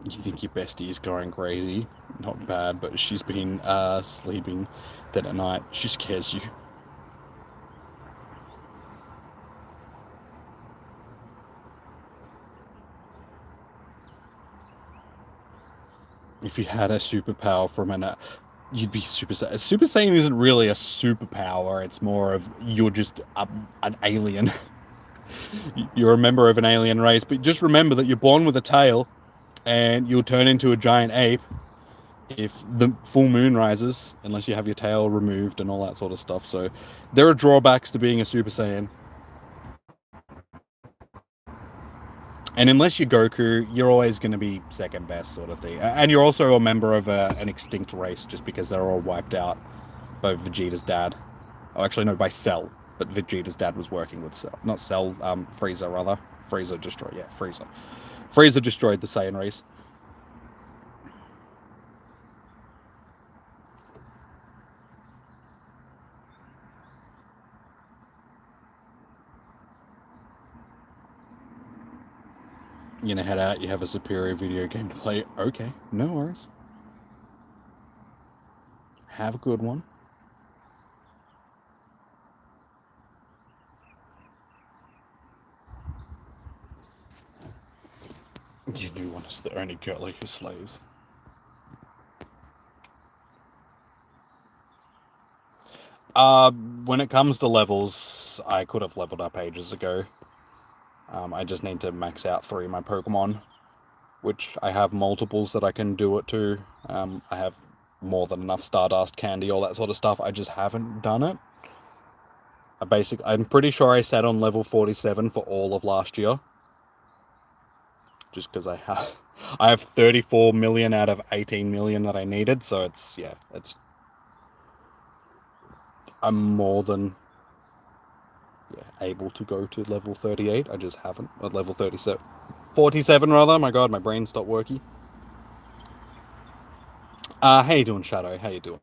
You think your bestie is going crazy? Not bad, but she's been sleeping dead at night. She scares you. If you had a superpower from you'd be Super Saiyan. Super Saiyan isn't really a superpower. It's more of you're just an alien. You're a member of an alien race, but just remember that you're born with a tail, and you'll turn into a giant ape if the full moon rises, unless you have your tail removed and all that sort of stuff. So there are drawbacks to being a Super Saiyan. And unless you're Goku, you're always going to be second best sort of thing. And you're also a member of an extinct race just because they're all wiped out by Vegeta's dad. Oh, actually, no, by Cell. But Vegeta's dad was working with Cell. Not Cell, Frieza, rather. Frieza destroyed, yeah, Frieza. Frieza destroyed the Saiyan race. You know, head out, you have a superior video game to play. Okay, no worries. Have a good one. You do want us the only girlie who slays. When it comes to levels, I could have leveled up ages ago. I just need to max out 3 of my Pokemon, which I have multiples that I can do it to. I have more than enough Stardust, candy, all that sort of stuff. I just haven't done it. I'm pretty sure I sat on level 47 for all of last year. Just because I have 34 million out of 18 million that I needed, so I'm more than able to go to level 38. I just haven't. At level 37. 47 rather. My god, my brain stopped working. How you doing, Shadow? How you doing?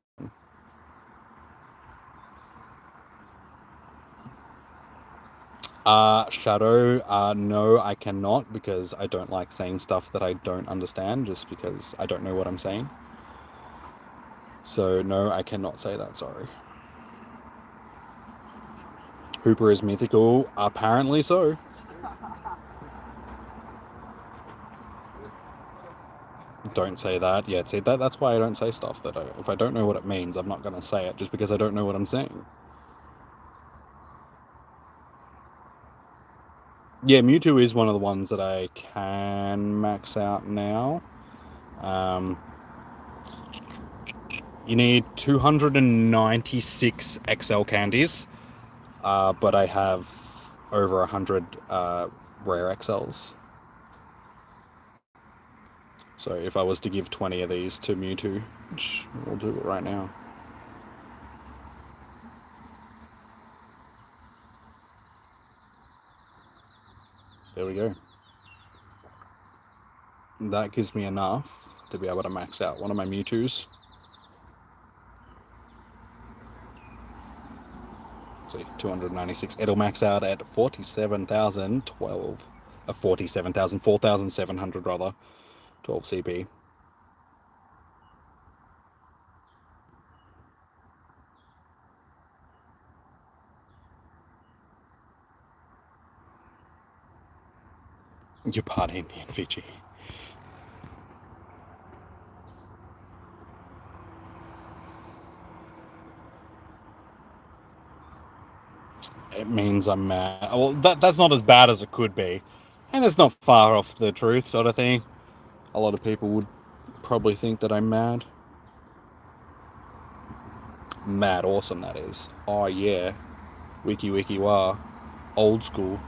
Shadow, no, I cannot, because I don't like saying stuff that I don't understand, just because I don't know what I'm saying. So, no, I cannot say that, sorry. Hooper is mythical? Apparently so. Don't say that. Yeah, see, that's why I don't say stuff that if I don't know what it means, I'm not going to say it, just because I don't know what I'm saying. Yeah, Mewtwo is one of the ones that I can max out now. You need 296 XL candies, but I have over 100 rare XLs. So if I was to give 20 of these to Mewtwo, which we'll do it right now. There we go. That gives me enough to be able to max out one of my Mewtwo's. See, 296. It'll max out at 47,012. 47,000, 4,700 rather. 12 CP. You're part Indian, Fiji. It means I'm mad. Well, that's not as bad as it could be. And it's not far off the truth, sort of thing. A lot of people would probably think that I'm mad. Mad awesome, that is. Oh, yeah. Wiki wiki wah. Old school.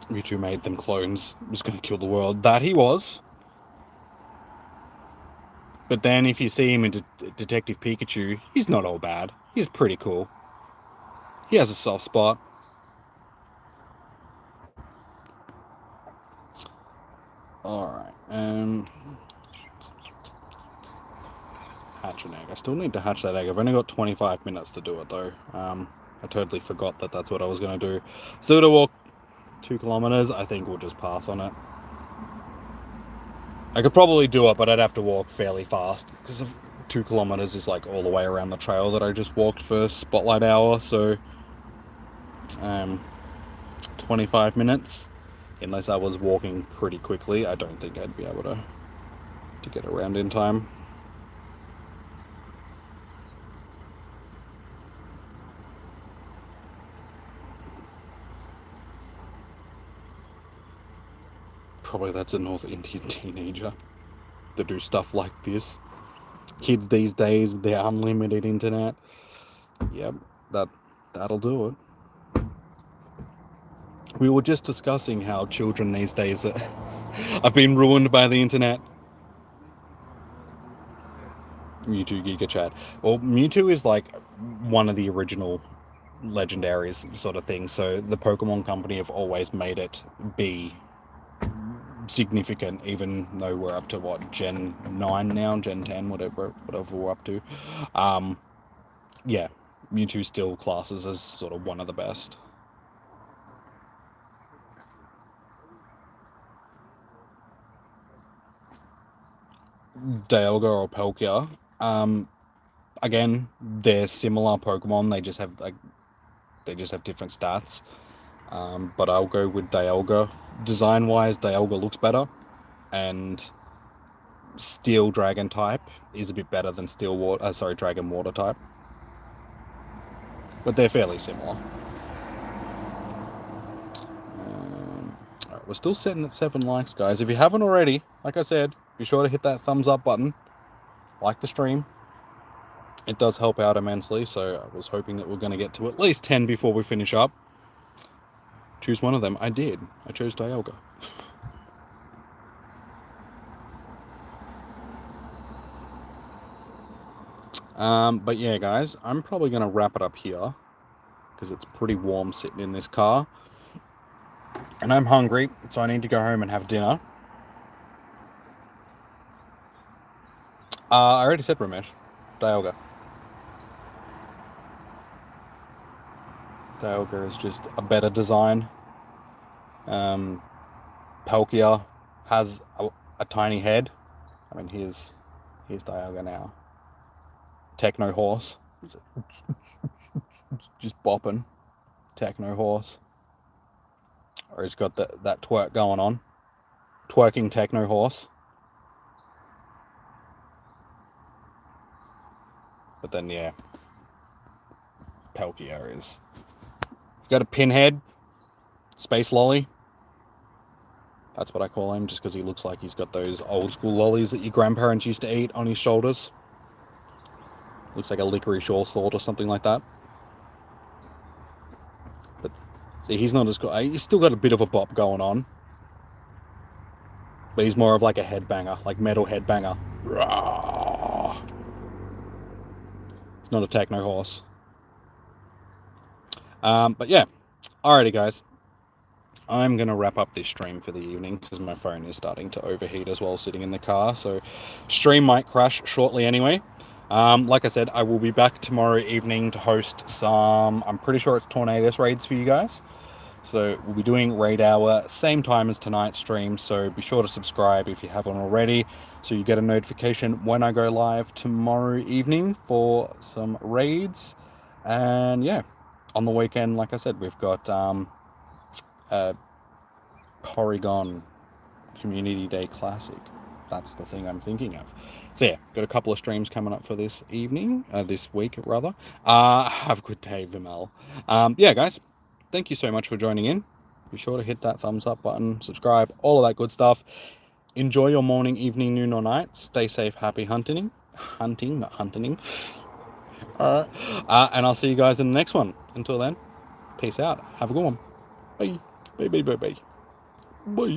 Mewtwo made them clones. Was going to kill the world. That he was. But then if you see him in Detective Pikachu, he's not all bad. He's pretty cool. He has a soft spot. Alright. Hatch an egg. I still need to hatch that egg. I've only got 25 minutes to do it though. I totally forgot that that's what I was going to do. Still to walk 2 kilometers. I think we'll just pass on it. I could probably do it, but I'd have to walk fairly fast because 2 kilometers is like all the way around the trail that I just walked for Spotlight Hour. So 25 minutes. Unless I was walking pretty quickly, I don't think I'd be able to get around in time. Probably that's a North Indian teenager. to do stuff like this. Kids these days with their unlimited internet. Yep, that'll do it. We were just discussing how children these days have been ruined by the internet. Mewtwo Giga Chat. Well, Mewtwo is like one of the original legendaries sort of thing, so the Pokemon Company have always made it be significant, even though we're up to what, Gen 9 now, Gen 10, whatever we're up to. Yeah, Mewtwo still classes as sort of one of the best. Dialga or Palkia. Again, they're similar Pokemon. They just have different stats. But I'll go with Dialga. Design-wise, Dialga looks better, and Steel Dragon type is a bit better than Dragon Water type. But they're fairly similar. Alright, we're still sitting at 7 likes, guys. If you haven't already, like I said, be sure to hit that thumbs up button. Like the stream. It does help out immensely, so I was hoping that we're going to get to at least 10 before we finish up. Choose one of them. I did. I chose Dialga. But yeah, guys, I'm probably going to wrap it up here because it's pretty warm sitting in this car. And I'm hungry, so I need to go home and have dinner. I already said Ramesh. Dialga. Dialga is just a better design. Palkia has a tiny head. I mean, here's Dialga now. Techno Horse. Just bopping. Techno Horse. Or he's got that twerk going on. Twerking Techno Horse. But then, yeah. Palkia is... Got a pinhead. Space lolly. That's what I call him, just because he looks like he's got those old school lollies that your grandparents used to eat on his shoulders. Looks like a licorice or salt or something like that. But see, he's not as good. He's still got a bit of a bop going on. But he's more of like a headbanger, like metal headbanger. It's not a Techno Horse. But yeah, alrighty guys, I'm going to wrap up this stream for the evening because my phone is starting to overheat as well sitting in the car, so stream might crash shortly anyway. Like I said, I will be back tomorrow evening to host some, I'm pretty sure it's Tornadoes raids for you guys, so we'll be doing raid hour same time as tonight's stream, so be sure to subscribe if you haven't already so you get a notification when I go live tomorrow evening for some raids. And yeah, on the weekend, like I said, we've got Porygon Community Day Classic. That's the thing I'm thinking of. So yeah, got a couple of streams coming up for this evening, this week rather. Have a good day, Vimal. Yeah, guys, thank you so much for joining in. Be sure to hit that thumbs up button, subscribe, all of that good stuff. Enjoy your morning, evening, noon, or night. Stay safe, happy hunting, not hunting. All right, and I'll see you guys in the next one. Until then, peace out. Have a good one. Bye. Bye, bye, bye, bye. Bye.